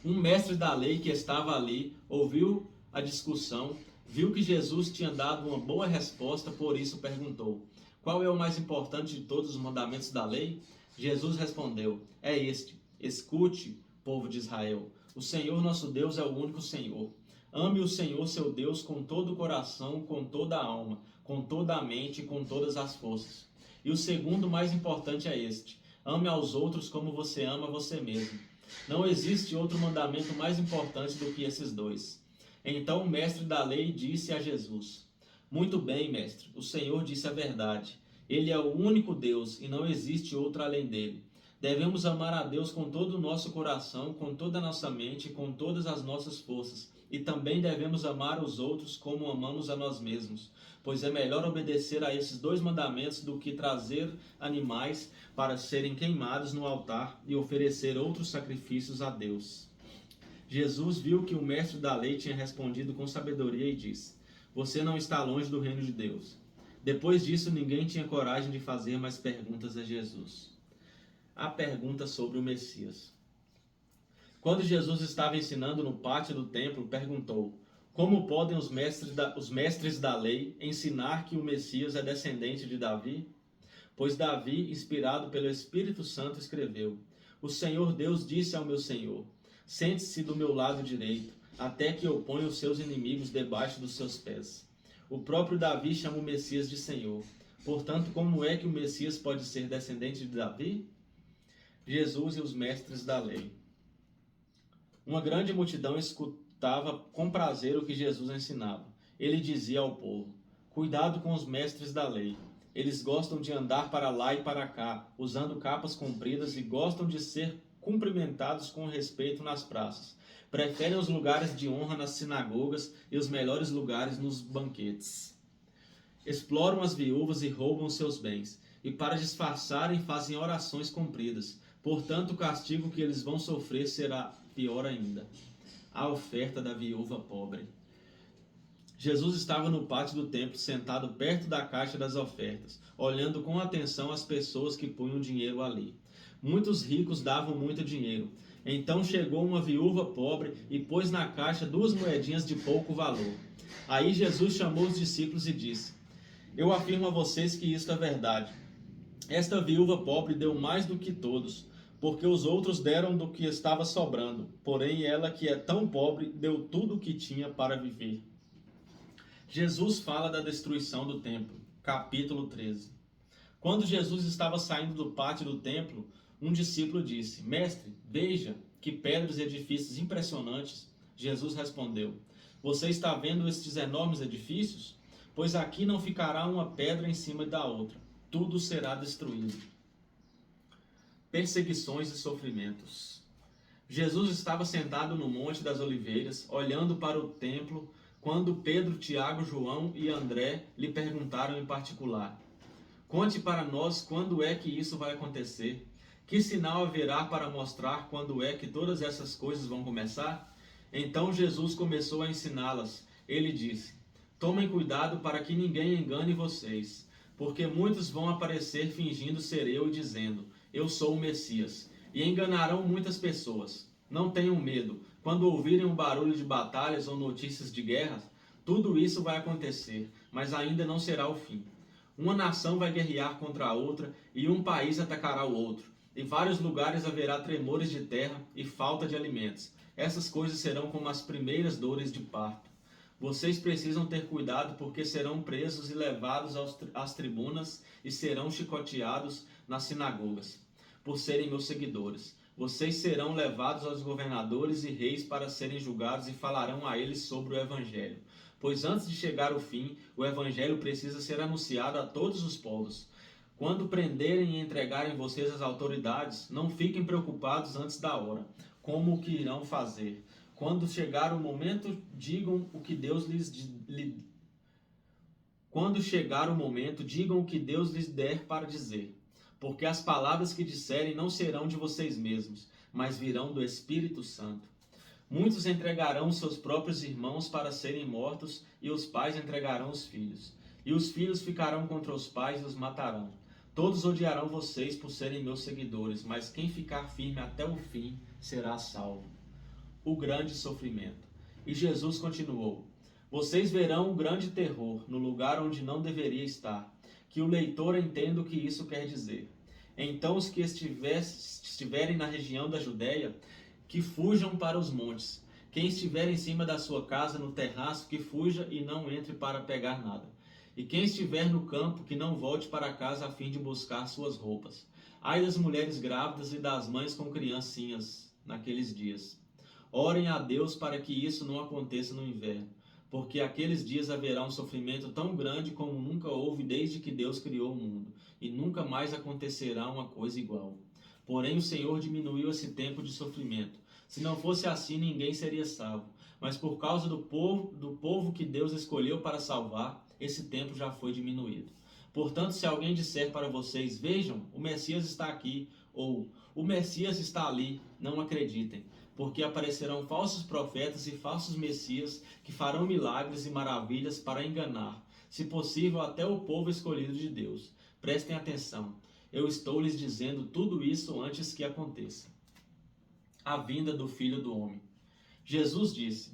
Um mestre da lei que estava ali ouviu a discussão, viu que Jesus tinha dado uma boa resposta, por isso perguntou: qual é o mais importante de todos os mandamentos da lei? Jesus respondeu: é este: escute, povo de Israel. O Senhor nosso Deus é o único Senhor. Ame o Senhor seu Deus com todo o coração, com toda a alma, com toda a mente e com todas as forças. E o segundo mais importante é este: ame aos outros como você ama você mesmo. Não existe outro mandamento mais importante do que esses dois. Então o mestre da lei disse a Jesus: muito bem, mestre, o Senhor disse a verdade. Ele é o único Deus e não existe outro além dele. Devemos amar a Deus com todo o nosso coração, com toda a nossa mente e com todas as nossas forças. E também devemos amar os outros como amamos a nós mesmos, pois é melhor obedecer a esses 2 mandamentos do que trazer animais para serem queimados no altar e oferecer outros sacrifícios a Deus. Jesus viu que o mestre da lei tinha respondido com sabedoria e disse: você não está longe do reino de Deus. Depois disso, ninguém tinha coragem de fazer mais perguntas a Jesus. A pergunta sobre o Messias. Quando Jesus estava ensinando no pátio do templo, perguntou: como podem os mestres da lei ensinar que o Messias é descendente de Davi? Pois Davi, inspirado pelo Espírito Santo, escreveu: o Senhor Deus disse ao meu Senhor: sente-se do meu lado direito, até que eu ponha os seus inimigos debaixo dos seus pés. O próprio Davi chama o Messias de Senhor. Portanto, como é que o Messias pode ser descendente de Davi? Jesus e os mestres da lei. Uma grande multidão escutava com prazer o que Jesus ensinava. Ele dizia ao povo: cuidado com os mestres da lei. Eles gostam de andar para lá e para cá, usando capas compridas, e gostam de ser cumprimentados com respeito nas praças. Preferem os lugares de honra nas sinagogas e os melhores lugares nos banquetes. Exploram as viúvas e roubam seus bens, e para disfarçarem fazem orações compridas. Portanto, o castigo que eles vão sofrer será pior ainda. A oferta da viúva pobre. Jesus estava no pátio do templo, sentado perto da caixa das ofertas, olhando com atenção as pessoas que punham dinheiro ali. Muitos ricos davam muito dinheiro. Então chegou uma viúva pobre e pôs na caixa 2 moedinhas de pouco valor. Aí Jesus chamou os discípulos e disse: eu afirmo a vocês que isto é verdade. Esta viúva pobre deu mais do que todos, porque os outros deram do que estava sobrando. Porém, ela, que é tão pobre, deu tudo o que tinha para viver. Jesus fala da destruição do templo. Capítulo 13. Quando Jesus estava saindo do pátio do templo, um discípulo disse: mestre, veja que pedras e edifícios impressionantes. Jesus respondeu: você está vendo estes enormes edifícios? Pois aqui não ficará uma pedra em cima da outra. Tudo será destruído. Perseguições e sofrimentos. Jesus estava sentado no Monte das Oliveiras, olhando para o templo, quando Pedro, Tiago, João e André lhe perguntaram em particular: conte para nós quando é que isso vai acontecer. Que sinal haverá para mostrar quando é que todas essas coisas vão começar? Então Jesus começou a ensiná-las. Ele disse: tomem cuidado para que ninguém engane vocês, porque muitos vão aparecer fingindo ser eu e dizendo: eu sou o Messias, e enganarão muitas pessoas. Não tenham medo. Quando ouvirem um barulho de batalhas ou notícias de guerras, tudo isso vai acontecer, mas ainda não será o fim. Uma nação vai guerrear contra a outra e um país atacará o outro. Em vários lugares haverá tremores de terra e falta de alimentos. Essas coisas serão como as primeiras dores de parto. Vocês precisam ter cuidado, porque serão presos e levados às tribunas e serão chicoteados nas sinagogas, por serem meus seguidores. Vocês serão levados aos governadores e reis para serem julgados e falarão a eles sobre o Evangelho. Pois antes de chegar o fim, o Evangelho precisa ser anunciado a todos os povos. Quando prenderem e entregarem vocês às autoridades, não fiquem preocupados antes da hora, como o que irão fazer. Quando chegar o momento, digam o que Deus lhes der para dizer. Porque as palavras que disserem não serão de vocês mesmos, mas virão do Espírito Santo. Muitos entregarão seus próprios irmãos para serem mortos, e os pais entregarão os filhos. E os filhos ficarão contra os pais e os matarão. Todos odiarão vocês por serem meus seguidores, mas quem ficar firme até o fim será salvo. O grande sofrimento. E Jesus continuou: vocês verão um grande terror no lugar onde não deveria estar. Que o leitor entenda o que isso quer dizer. Então os que estiverem na região da Judéia, que fujam para os montes. Quem estiver em cima da sua casa, no terraço, que fuja e não entre para pegar nada. E quem estiver no campo, que não volte para casa a fim de buscar suas roupas. Ai das mulheres grávidas e das mães com criancinhas naqueles dias. Orem a Deus para que isso não aconteça no inverno, porque aqueles dias haverá um sofrimento tão grande como nunca houve desde que Deus criou o mundo, e nunca mais acontecerá uma coisa igual. Porém o Senhor diminuiu esse tempo de sofrimento. Se não fosse assim, ninguém seria salvo. Mas por causa do povo que Deus escolheu para salvar, esse tempo já foi diminuído. Portanto, se alguém disser para vocês: vejam, o Messias está aqui, ou o Messias está ali, não acreditem. Porque aparecerão falsos profetas e falsos messias que farão milagres e maravilhas para enganar, se possível, até o povo escolhido de Deus. Prestem atenção, eu estou lhes dizendo tudo isso antes que aconteça. A vinda do Filho do Homem. Jesus disse: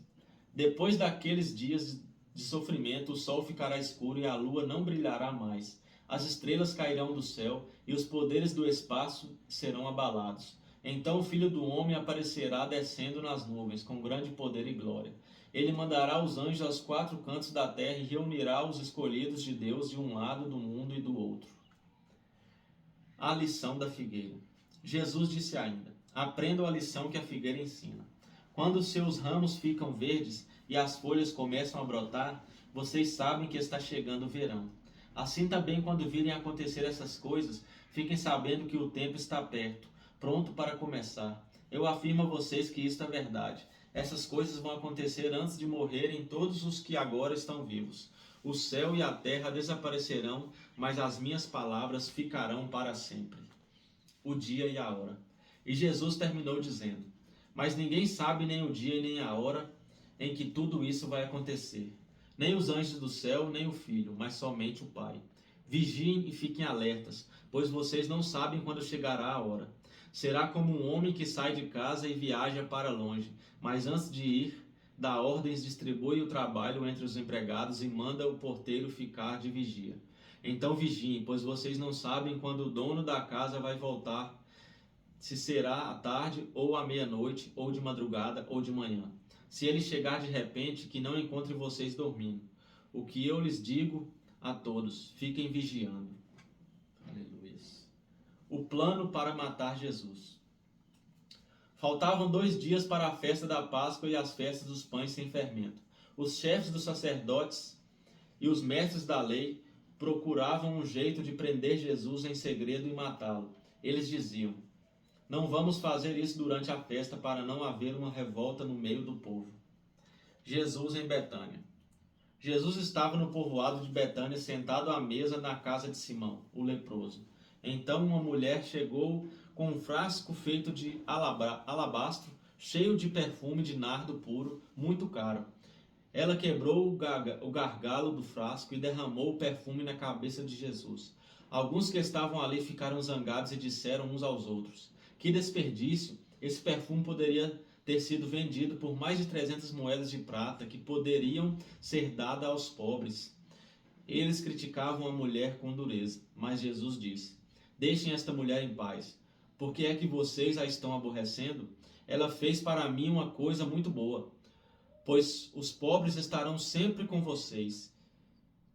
depois daqueles dias de sofrimento, o sol ficará escuro e a lua não brilhará mais. As estrelas cairão do céu e os poderes do espaço serão abalados. Então o Filho do Homem aparecerá descendo nas nuvens, com grande poder e glória. Ele mandará os anjos aos quatro cantos da terra e reunirá os escolhidos de Deus de um lado do mundo e do outro. A lição da figueira. Jesus disse ainda: aprendam a lição que a figueira ensina. Quando os seus ramos ficam verdes e as folhas começam a brotar, vocês sabem que está chegando o verão. Assim também, quando virem acontecer essas coisas, fiquem sabendo que o tempo está perto, pronto para começar. Eu afirmo a vocês que isto é verdade. Essas coisas vão acontecer antes de morrerem todos os que agora estão vivos. O céu e a terra desaparecerão, mas as minhas palavras ficarão para sempre. O dia e a hora. E Jesus terminou dizendo: mas ninguém sabe nem o dia e nem a hora em que tudo isso vai acontecer. Nem os anjos do céu, nem o Filho, mas somente o Pai. Vigiem e fiquem alertas, pois vocês não sabem quando chegará a hora. Será como um homem que sai de casa e viaja para longe, mas antes de ir, dá ordens, distribui o trabalho entre os empregados e manda o porteiro ficar de vigia. Então vigiem, pois vocês não sabem quando o dono da casa vai voltar, se será à tarde, ou à meia-noite, ou de madrugada, ou de manhã. Se ele chegar de repente, que não encontre vocês dormindo. O que eu lhes digo a todos: fiquem vigiando. Aleluia. O plano para matar Jesus. Faltavam 2 dias para a festa da Páscoa e as festas dos pães sem fermento. Os chefes dos sacerdotes e os mestres da lei procuravam um jeito de prender Jesus em segredo e matá-lo. Eles diziam: não vamos fazer isso durante a festa para não haver uma revolta no meio do povo. Jesus em Betânia. Jesus estava no povoado de Betânia, sentado à mesa na casa de Simão, o leproso. Então uma mulher chegou com um frasco feito de alabastro, cheio de perfume de nardo puro, muito caro. Ela quebrou o gargalo do frasco e derramou o perfume na cabeça de Jesus. Alguns que estavam ali ficaram zangados e disseram uns aos outros: que desperdício! Esse perfume poderia ter sido vendido por mais de 300 moedas de prata, que poderiam ser dadas aos pobres. Eles criticavam a mulher com dureza, mas Jesus disse: deixem esta mulher em paz, Por que é que vocês a estão aborrecendo? Ela fez para mim uma coisa muito boa, pois os pobres estarão sempre com vocês,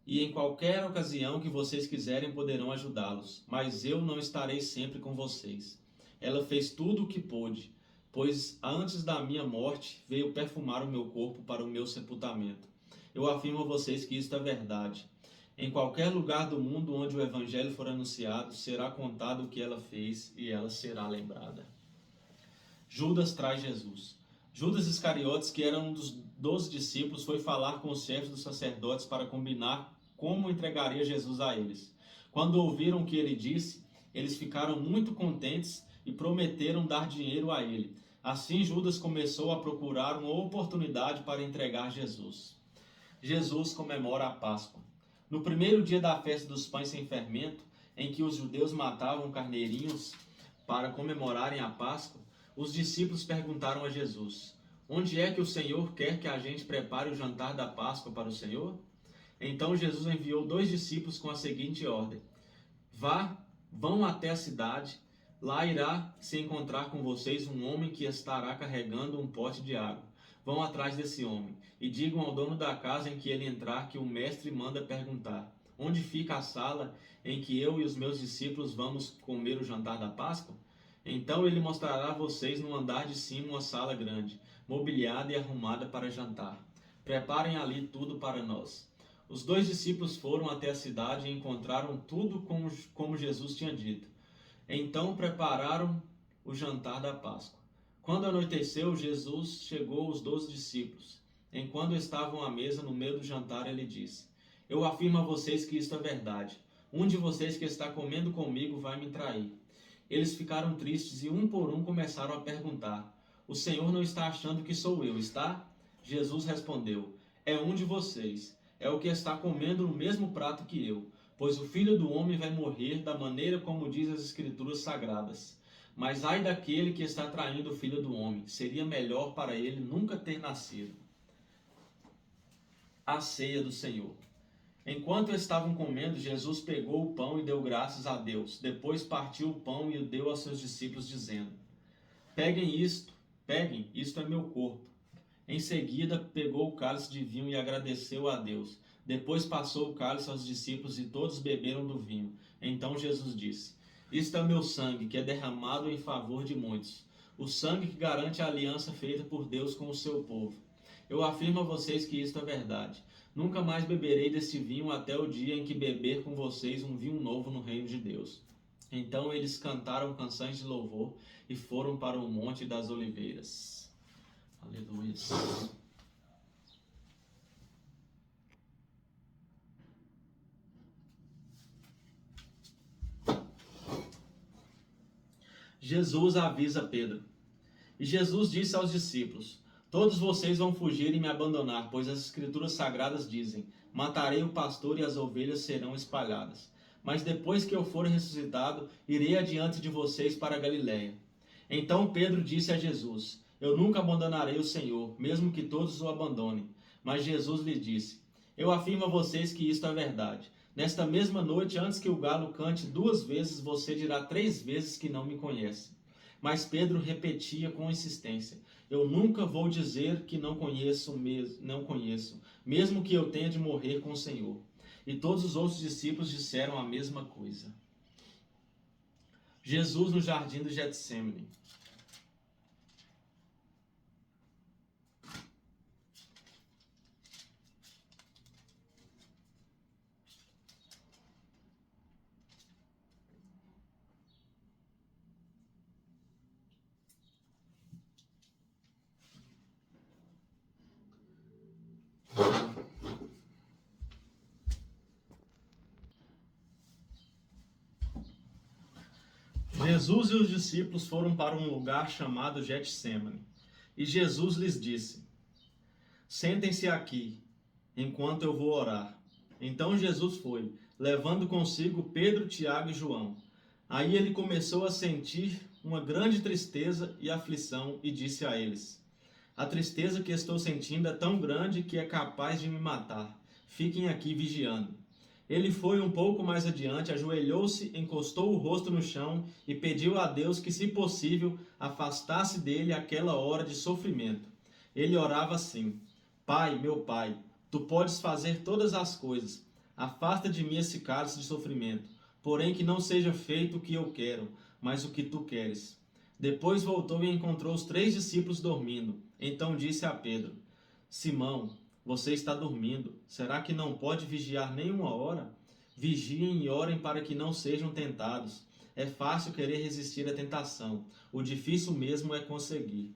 e em qualquer ocasião que vocês quiserem poderão ajudá-los, mas eu não estarei sempre com vocês. Ela fez tudo o que pôde, pois antes da minha morte veio perfumar o meu corpo para o meu sepultamento. Eu afirmo a vocês que isto é verdade. Em qualquer lugar do mundo onde o evangelho for anunciado, será contado o que ela fez e ela será lembrada. Judas traz Jesus. Judas Iscariotes, que era um dos 12 discípulos, foi falar com os chefes dos sacerdotes para combinar como entregaria Jesus a eles. Quando ouviram o que ele disse, eles ficaram muito contentes e prometeram dar dinheiro a ele. Assim, Judas começou a procurar uma oportunidade para entregar Jesus. Jesus comemora a Páscoa. No primeiro dia da festa dos pães sem fermento, em que os judeus matavam carneirinhos para comemorarem a Páscoa, os discípulos perguntaram a Jesus: onde é que o Senhor quer que a gente prepare o jantar da Páscoa para o Senhor? Então Jesus enviou 2 discípulos com a seguinte ordem: vão até a cidade, lá irá se encontrar com vocês um homem que estará carregando um pote de água. Vão atrás desse homem e digam ao dono da casa em que ele entrar que o mestre manda perguntar: onde fica a sala em que eu e os meus discípulos vamos comer o jantar da Páscoa? Então ele mostrará a vocês no andar de cima uma sala grande, mobiliada e arrumada para jantar. Preparem ali tudo para nós. Os 2 discípulos foram até a cidade e encontraram tudo como Jesus tinha dito. Então prepararam o jantar da Páscoa. Quando anoiteceu, Jesus chegou aos 12 discípulos. Enquanto estavam à mesa no meio do jantar, ele disse: eu afirmo a vocês que isto é verdade. Um de vocês que está comendo comigo vai me trair. Eles ficaram tristes e um por um começaram a perguntar: o Senhor não está achando que sou eu, está? Jesus respondeu: é um de vocês. É o que está comendo no mesmo prato que eu. Pois o Filho do Homem vai morrer da maneira como diz as Escrituras Sagradas. Mas ai daquele que está traindo o Filho do Homem. Seria melhor para ele nunca ter nascido. A ceia do Senhor. Enquanto estavam comendo, Jesus pegou o pão e deu graças a Deus. Depois partiu o pão e o deu aos seus discípulos, dizendo: peguem, isto é meu corpo. Em seguida, pegou o cálice de vinho e agradeceu a Deus. Depois passou o cálice aos discípulos e todos beberam do vinho. Então Jesus disse: isto é o meu sangue, que é derramado em favor de muitos. O sangue que garante a aliança feita por Deus com o seu povo. Eu afirmo a vocês que isto é verdade. Nunca mais beberei desse vinho até o dia em que beber com vocês um vinho novo no reino de Deus. Então eles cantaram canções de louvor e foram para o Monte das Oliveiras. Aleluia. Jesus avisa Pedro. E Jesus disse aos discípulos: todos vocês vão fugir e me abandonar, pois as Escrituras Sagradas dizem: matarei o pastor e as ovelhas serão espalhadas. Mas depois que eu for ressuscitado, irei adiante de vocês para a Galiléia. Então Pedro disse a Jesus: eu nunca abandonarei o Senhor, mesmo que todos o abandonem. Mas Jesus lhe disse: eu afirmo a vocês que isto é verdade. Nesta mesma noite, antes que o galo cante 2 vezes, você dirá 3 vezes que não me conhece. Mas Pedro repetia com insistência: eu nunca vou dizer que não conheço, mesmo que eu tenha de morrer com o Senhor. E todos os outros discípulos disseram a mesma coisa. Jesus no jardim do Getsêmani. Jesus e os discípulos foram para um lugar chamado Getsêmani. E Jesus lhes disse: sentem-se aqui, enquanto eu vou orar. Então Jesus foi, levando consigo Pedro, Tiago e João. Aí ele começou a sentir uma grande tristeza e aflição e disse a eles: a tristeza que estou sentindo é tão grande que é capaz de me matar. Fiquem aqui vigiando. Ele foi um pouco mais adiante, ajoelhou-se, encostou o rosto no chão e pediu a Deus que, se possível, afastasse dele aquela hora de sofrimento. Ele orava assim: Pai, meu Pai, tu podes fazer todas as coisas. Afasta de mim esse cálice de sofrimento. Porém, que não seja feito o que eu quero, mas o que tu queres. Depois voltou e encontrou os 3 discípulos dormindo. Então disse a Pedro: Simão, você está dormindo. Será que não pode vigiar nem uma hora? Vigiem e orem para que não sejam tentados. É fácil querer resistir à tentação. O difícil mesmo é conseguir.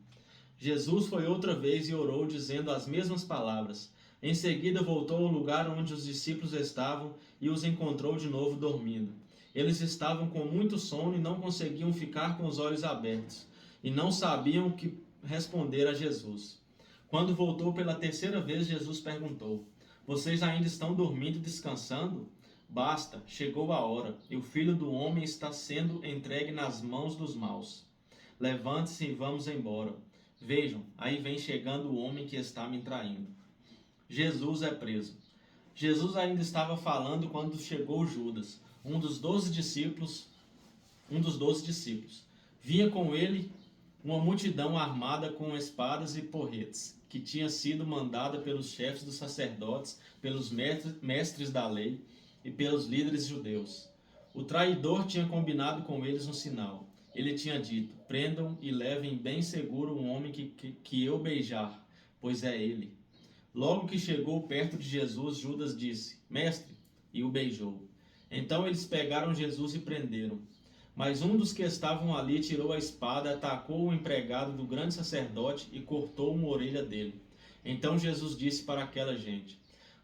Jesus foi outra vez e orou, dizendo as mesmas palavras. Em seguida voltou ao lugar onde os discípulos estavam e os encontrou de novo dormindo. Eles estavam com muito sono e não conseguiam ficar com os olhos abertos, e não sabiam o que responder a Jesus. Quando voltou pela 3ª vez, Jesus perguntou: Vocês ainda estão dormindo e descansando? Basta, chegou a hora, e o Filho do Homem está sendo entregue nas mãos dos maus. Levante-se e vamos embora. Vejam, aí vem chegando o homem que está me traindo. Jesus é preso. Jesus ainda estava falando quando chegou Judas, um dos 12 discípulos. Vinha com ele uma multidão armada com espadas e porretes, que tinha sido mandada pelos chefes dos sacerdotes, pelos mestres da lei e pelos líderes judeus. O traidor tinha combinado com eles um sinal. Ele tinha dito: Prendam e levem bem seguro um homem que eu beijar, pois é ele. Logo que chegou perto de Jesus, Judas disse: Mestre, e o beijou. Então eles pegaram Jesus e prenderam. Mas um dos que estavam ali tirou a espada, atacou o empregado do grande sacerdote e cortou uma orelha dele. Então Jesus disse para aquela gente: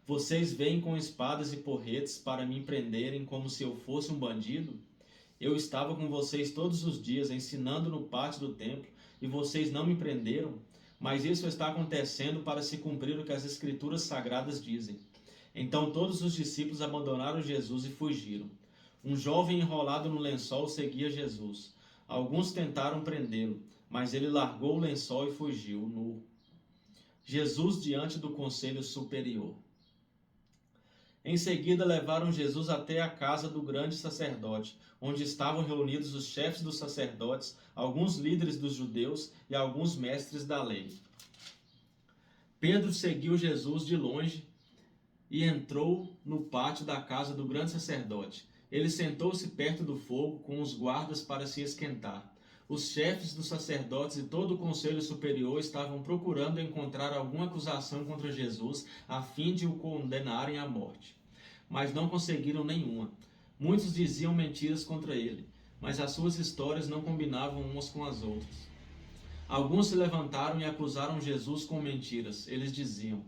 Vocês vêm com espadas e porretes para me prenderem como se eu fosse um bandido? Eu estava com vocês todos os dias ensinando no pátio do templo e vocês não me prenderam? Mas isso está acontecendo para se cumprir o que as Escrituras Sagradas dizem. Então todos os discípulos abandonaram Jesus e fugiram. Um jovem enrolado no lençol seguia Jesus. Alguns tentaram prendê-lo, mas ele largou o lençol e fugiu, nu. Jesus diante do Conselho Superior. Em seguida levaram Jesus até a casa do grande sacerdote, onde estavam reunidos os chefes dos sacerdotes, alguns líderes dos judeus e alguns mestres da lei. Pedro seguiu Jesus de longe e entrou no pátio da casa do grande sacerdote. Ele sentou-se perto do fogo com os guardas para se esquentar. Os chefes dos sacerdotes e todo o conselho superior estavam procurando encontrar alguma acusação contra Jesus a fim de o condenarem à morte. Mas não conseguiram nenhuma. Muitos diziam mentiras contra ele, mas as suas histórias não combinavam umas com as outras. Alguns se levantaram e acusaram Jesus com mentiras. Eles diziam: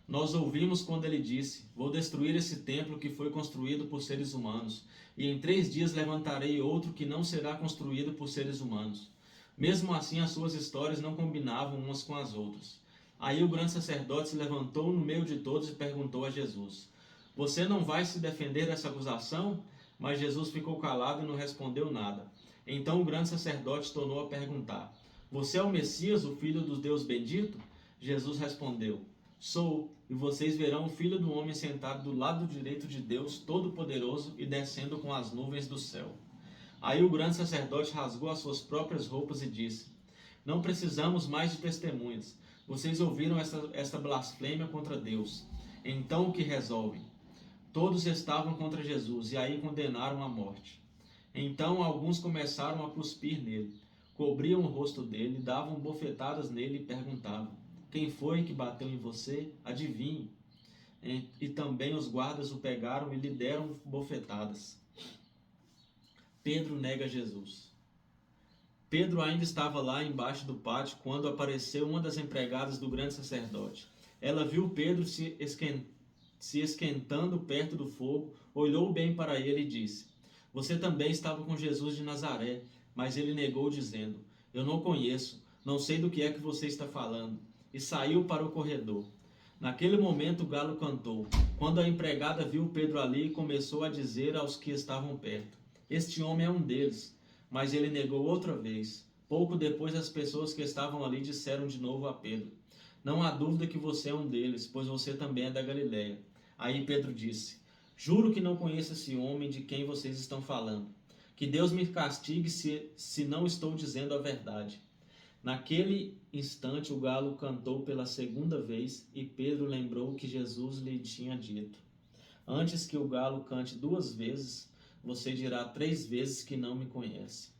Nós ouvimos quando ele disse: Vou destruir esse templo que foi construído por seres humanos, e em 3 dias levantarei outro que não será construído por seres humanos. Mesmo assim, as suas histórias não combinavam umas com as outras. Aí o grande sacerdote se levantou no meio de todos e perguntou a Jesus: Você não vai se defender dessa acusação? Mas Jesus ficou calado e não respondeu nada. Então o grande sacerdote tornou a perguntar: Você é o Messias, o Filho do Deus bendito? Jesus respondeu: Sou, e vocês verão o Filho do Homem sentado do lado direito de Deus Todo-Poderoso e descendo com as nuvens do céu. Aí o grande sacerdote rasgou as suas próprias roupas e disse: Não precisamos mais de testemunhas. Vocês ouviram esta blasfêmia contra Deus. Então o que resolvem? Todos estavam contra Jesus e aí condenaram à morte. Então alguns começaram a cuspir nele, cobriam o rosto dele, davam bofetadas nele e perguntavam: Quem foi que bateu em você? Adivinhe. E também os guardas o pegaram e lhe deram bofetadas. Pedro nega Jesus. Pedro ainda estava lá embaixo do pátio quando apareceu uma das empregadas do grande sacerdote. Ela viu Pedro se esquentando perto do fogo, olhou bem para ele e disse: Você também estava com Jesus de Nazaré. Mas ele negou, dizendo: Eu não conheço, não sei do que é que você está falando. E saiu para o corredor. Naquele momento o galo cantou. Quando a empregada viu Pedro ali, começou a dizer aos que estavam perto: Este homem é um deles. Mas ele negou outra vez. Pouco depois, as pessoas que estavam ali disseram de novo a Pedro: Não há dúvida que você é um deles, pois você também é da Galileia. Aí Pedro disse: Juro que não conheço esse homem de quem vocês estão falando. Que Deus me castigue se não estou dizendo a verdade. Naquele instante o galo cantou pela segunda vez e Pedro lembrou que Jesus lhe tinha dito: Antes que o galo cante 2 vezes, você dirá 3 vezes que não me conhece.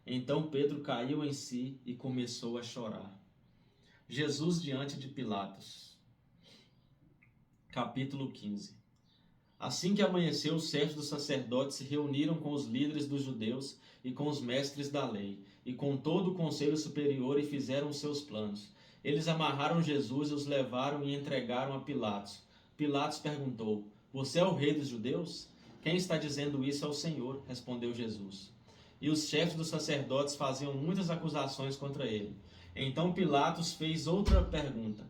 Então Pedro caiu em si e começou a chorar. Jesus diante de Pilatos. Capítulo 15. Assim que amanheceu, os chefes dos sacerdotes se reuniram com os líderes dos judeus e com os mestres da lei, e com todo o conselho superior, e fizeram os seus planos. Eles amarraram Jesus e os levaram e entregaram a Pilatos. Pilatos perguntou: Você é o rei dos judeus? Quem está dizendo isso é o Senhor, respondeu Jesus. E os chefes dos sacerdotes faziam muitas acusações contra ele. Então Pilatos fez outra pergunta: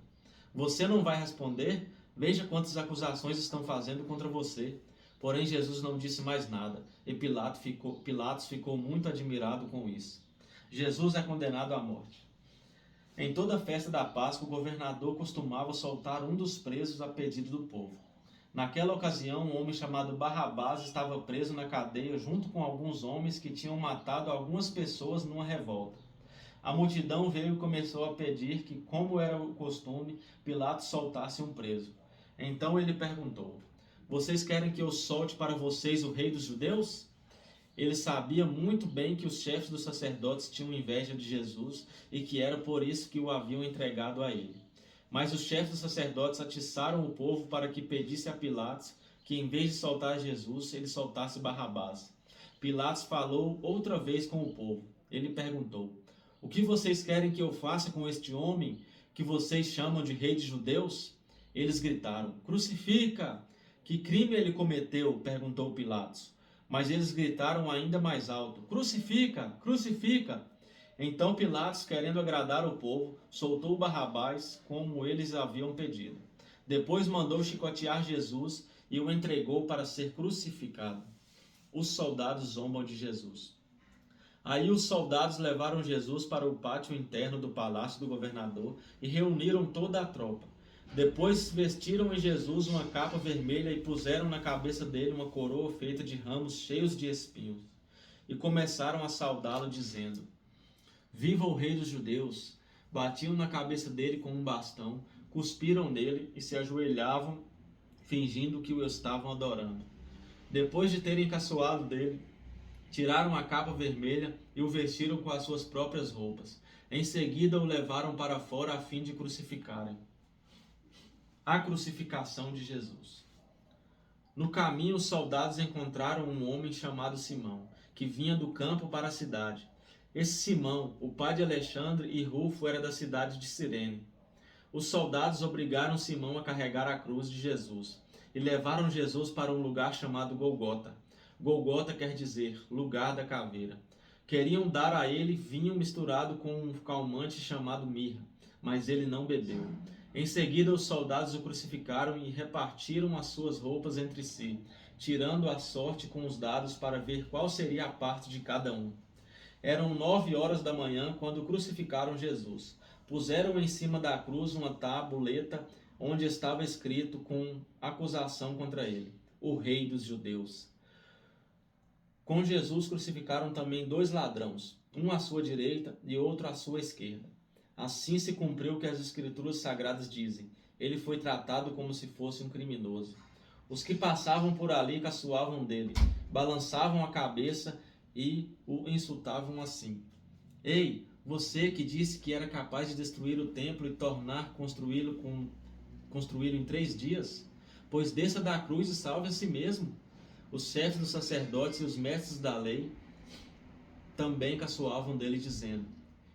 Você não vai responder? Veja quantas acusações estão fazendo contra você. Porém, Jesus não disse mais nada, e Pilatos ficou muito admirado com isso. Jesus é condenado à morte. Em toda a festa da Páscoa, o governador costumava soltar um dos presos a pedido do povo. Naquela ocasião, um homem chamado Barrabás estava preso na cadeia junto com alguns homens que tinham matado algumas pessoas numa revolta. A multidão veio e começou a pedir que, como era o costume, Pilatos soltasse um preso. Então ele perguntou: Vocês querem que eu solte para vocês o rei dos judeus? Ele sabia muito bem que os chefes dos sacerdotes tinham inveja de Jesus e que era por isso que o haviam entregado a ele. Mas os chefes dos sacerdotes atiçaram o povo para que pedisse a Pilatos que, em vez de soltar Jesus, ele soltasse Barrabás. Pilatos falou outra vez com o povo. Ele perguntou: O que vocês querem que eu faça com este homem que vocês chamam de rei dos judeus? Eles gritaram: Crucifica! Que crime ele cometeu? Perguntou Pilatos. Mas eles gritaram ainda mais alto: Crucifica! Crucifica! Então Pilatos, querendo agradar o povo, soltou Barrabás, como eles haviam pedido. Depois mandou chicotear Jesus e o entregou para ser crucificado. Os soldados zombam de Jesus. Aí os soldados levaram Jesus para o pátio interno do palácio do governador e reuniram toda a tropa. Depois vestiram em Jesus uma capa vermelha e puseram na cabeça dele uma coroa feita de ramos cheios de espinhos. E começaram a saudá-lo, dizendo: Viva o rei dos judeus! Batiam na cabeça dele com um bastão, cuspiram nele e se ajoelhavam, fingindo que o estavam adorando. Depois de terem caçoado dele, tiraram a capa vermelha e o vestiram com as suas próprias roupas. Em seguida o levaram para fora a fim de crucificarem. A crucificação de Jesus. No caminho, os soldados encontraram um homem chamado Simão, que vinha do campo para a cidade. Esse Simão, o pai de Alexandre e Rufo, era da cidade de Cirene. Os soldados obrigaram Simão a carregar a cruz de Jesus e levaram Jesus para um lugar chamado Golgota. Golgota quer dizer lugar da caveira. Queriam dar a ele vinho misturado com um calmante chamado mirra, mas ele não bebeu. Em seguida, os soldados o crucificaram e repartiram as suas roupas entre si, tirando a sorte com os dados para ver qual seria a parte de cada um. Eram 9 horas da manhã quando crucificaram Jesus. Puseram em cima da cruz uma tabuleta onde estava escrito com acusação contra ele: o rei dos judeus. Com Jesus crucificaram também 2 ladrões, um à sua direita e outro à sua esquerda. Assim se cumpriu o que as Escrituras Sagradas dizem: ele foi tratado como se fosse um criminoso. Os que passavam por ali caçoavam dele, balançavam a cabeça e o insultavam assim: Ei, você que disse que era capaz de destruir o templo e tornar construí-lo em 3 dias? Pois desça da cruz e salve a si mesmo. Os chefes dos sacerdotes e os mestres da lei também caçoavam dele, dizendo: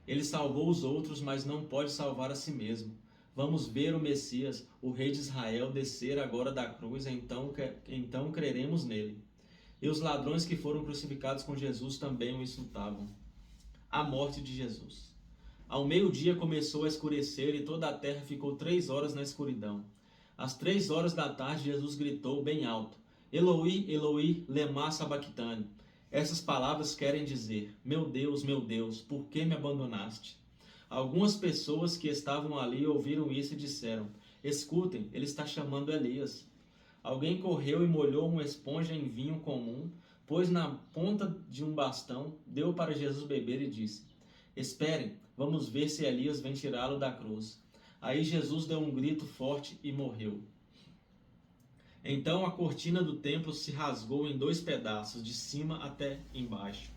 Ele salvou os outros, mas não pode salvar a si mesmo. Vamos ver o Messias, o rei de Israel, descer agora da cruz, então creremos nele. E os ladrões que foram crucificados com Jesus também o insultavam. A morte de Jesus. Ao meio-dia começou a escurecer e toda a terra ficou 3 horas na escuridão. Às 3 horas da tarde, Jesus gritou bem alto: Eloi, Eloi, lema sabachthani. Essas palavras querem dizer: meu Deus, por que me abandonaste? Algumas pessoas que estavam ali ouviram isso e disseram: escutem, ele está chamando Elias. Alguém correu e molhou uma esponja em vinho comum, pôs na ponta de um bastão, deu para Jesus beber e disse: Esperem, vamos ver se Elias vem tirá-lo da cruz. Aí Jesus deu um grito forte e morreu. Então a cortina do templo se rasgou em 2 pedaços, de cima até embaixo.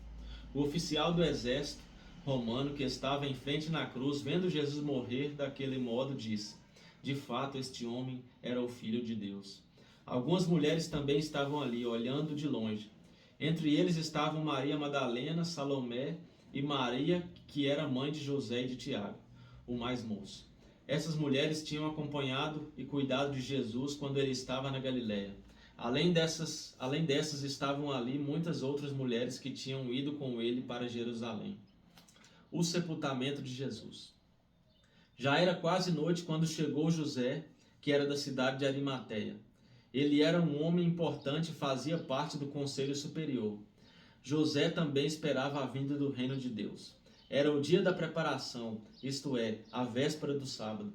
O oficial do exército romano que estava em frente na cruz, vendo Jesus morrer daquele modo, disse: De fato, este homem era o Filho de Deus. Algumas mulheres também estavam ali, olhando de longe. Entre eles estavam Maria Madalena, Salomé e Maria, que era mãe de José e de Tiago, o mais moço. Essas mulheres tinham acompanhado e cuidado de Jesus quando ele estava na Galiléia. Além dessas estavam ali muitas outras mulheres que tinham ido com ele para Jerusalém. O sepultamento de Jesus. Já era quase noite quando chegou José, que era da cidade de Arimateia. Ele era um homem importante e fazia parte do conselho superior. José também esperava a vinda do reino de Deus. Era o dia da preparação, isto é, a véspera do sábado.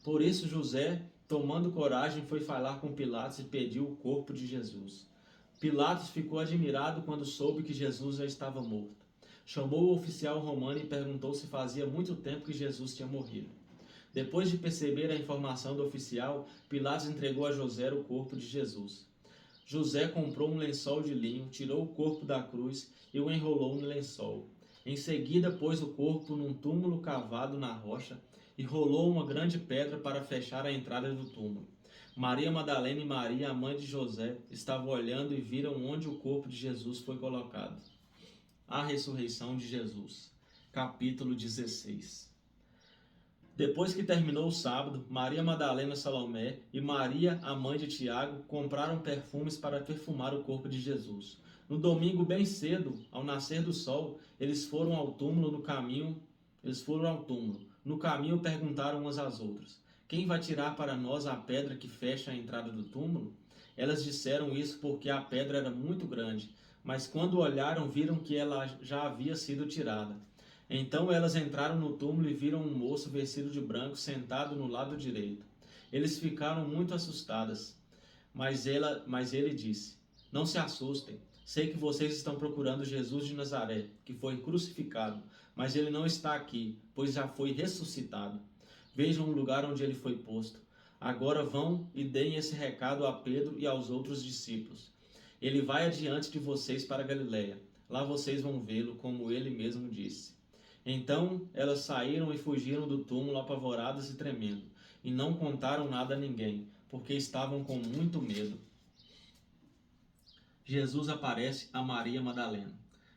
Por isso José, tomando coragem, foi falar com Pilatos e pediu o corpo de Jesus. Pilatos ficou admirado quando soube que Jesus já estava morto. Chamou o oficial romano e perguntou se fazia muito tempo que Jesus tinha morrido. Depois de perceber a informação do oficial, Pilatos entregou a José o corpo de Jesus. José comprou um lençol de linho, tirou o corpo da cruz e o enrolou no lençol. Em seguida, pôs o corpo num túmulo cavado na rocha e rolou uma grande pedra para fechar a entrada do túmulo. Maria Madalena e Maria, a mãe de José, estavam olhando e viram onde o corpo de Jesus foi colocado. A ressurreição de Jesus. Capítulo 16. Depois que terminou o sábado, Maria Madalena, Salomé e Maria, a mãe de Tiago, compraram perfumes para perfumar o corpo de Jesus. No domingo, bem cedo, ao nascer do sol, eles foram ao túmulo. No caminho, perguntaram umas às outras: Quem vai tirar para nós a pedra que fecha a entrada do túmulo? Elas disseram isso porque a pedra era muito grande, mas quando olharam, viram que ela já havia sido tirada. Então elas entraram no túmulo e viram um moço vestido de branco sentado no lado direito. Eles ficaram muito assustadas, mas ele disse: Não se assustem, sei que vocês estão procurando Jesus de Nazaré, que foi crucificado, mas ele não está aqui, pois já foi ressuscitado. Vejam o lugar onde ele foi posto. Agora vão e deem esse recado a Pedro e aos outros discípulos. Ele vai adiante de vocês para Galiléia. Lá vocês vão vê-lo, como ele mesmo disse. Então elas saíram e fugiram do túmulo apavoradas e tremendo, e não contaram nada a ninguém, porque estavam com muito medo. Jesus aparece a Maria Madalena.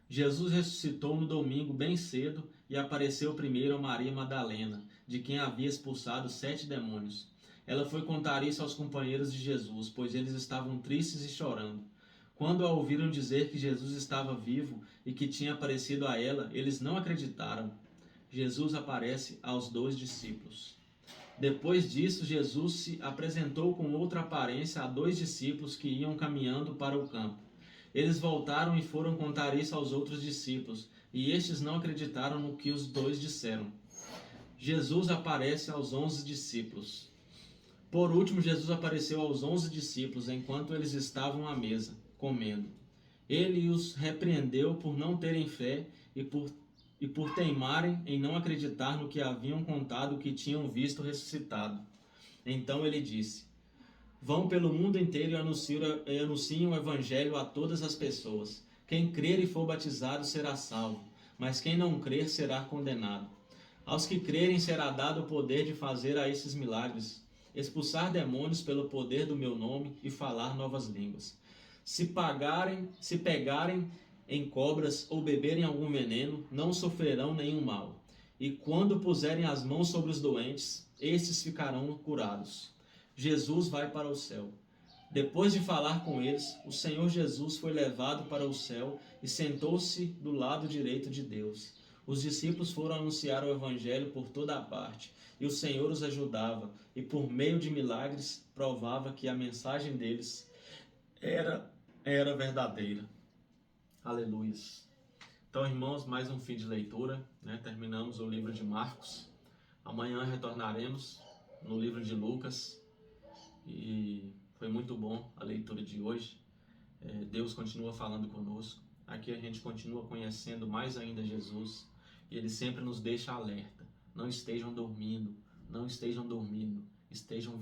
Jesus ressuscitou no domingo bem cedo e apareceu primeiro a Maria Madalena, de quem havia expulsado 7 demônios. Ela foi contar isso aos companheiros de Jesus, pois eles estavam tristes e chorando. Quando a ouviram dizer que Jesus estava vivo e que tinha aparecido a ela, eles não acreditaram. Jesus aparece aos 2 discípulos. Depois disso, Jesus se apresentou com outra aparência a 2 discípulos que iam caminhando para o campo. Eles voltaram e foram contar isso aos outros discípulos, e estes não acreditaram no que os 2 disseram. Jesus aparece aos 11 discípulos. Por último, Jesus apareceu aos 11 discípulos enquanto eles estavam à mesa, comendo. Ele os repreendeu por não terem fé e por teimarem em não acreditar no que haviam contado que tinham visto ressuscitado. Então ele disse: Vão pelo mundo inteiro e anunciem o evangelho a todas as pessoas. Quem crer e for batizado será salvo, mas quem não crer será condenado. Aos que crerem será dado o poder de fazer a esses milagres, expulsar demônios pelo poder do meu nome e falar novas línguas. Se pegarem em cobras ou beberem algum veneno, não sofrerão nenhum mal. E quando puserem as mãos sobre os doentes, estes ficarão curados. Jesus vai para o céu. Depois de falar com eles, o Senhor Jesus foi levado para o céu e sentou-se do lado direito de Deus. Os discípulos foram anunciar o evangelho por toda a parte, e o Senhor os ajudava, e por meio de milagres provava que a mensagem deles era verdadeira. Aleluia. Então, irmãos, mais um fim de leitura, né? Terminamos o livro de Marcos. Amanhã retornaremos no livro de Lucas. E foi muito bom a leitura de hoje. Deus continua falando conosco. Aqui a gente continua conhecendo mais ainda Jesus. E Ele sempre nos deixa alerta. Não estejam dormindo, não estejam dormindo. Estejam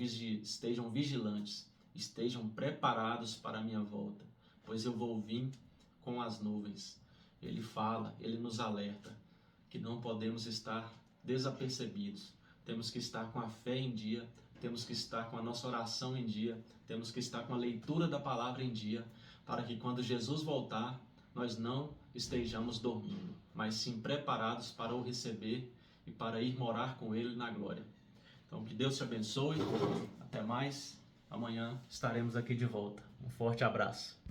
vigilantes. Estejam preparados para a minha volta. Pois eu vou vir com as nuvens. Ele fala, Ele nos alerta que não podemos estar desapercebidos. Temos que estar com a fé em dia, temos que estar com a nossa oração em dia, temos que estar com a leitura da palavra em dia, para que quando Jesus voltar, nós não estejamos dormindo, mas sim preparados para o receber e para ir morar com Ele na glória. Então, que Deus te abençoe. Até mais. Amanhã estaremos aqui de volta. Um forte abraço.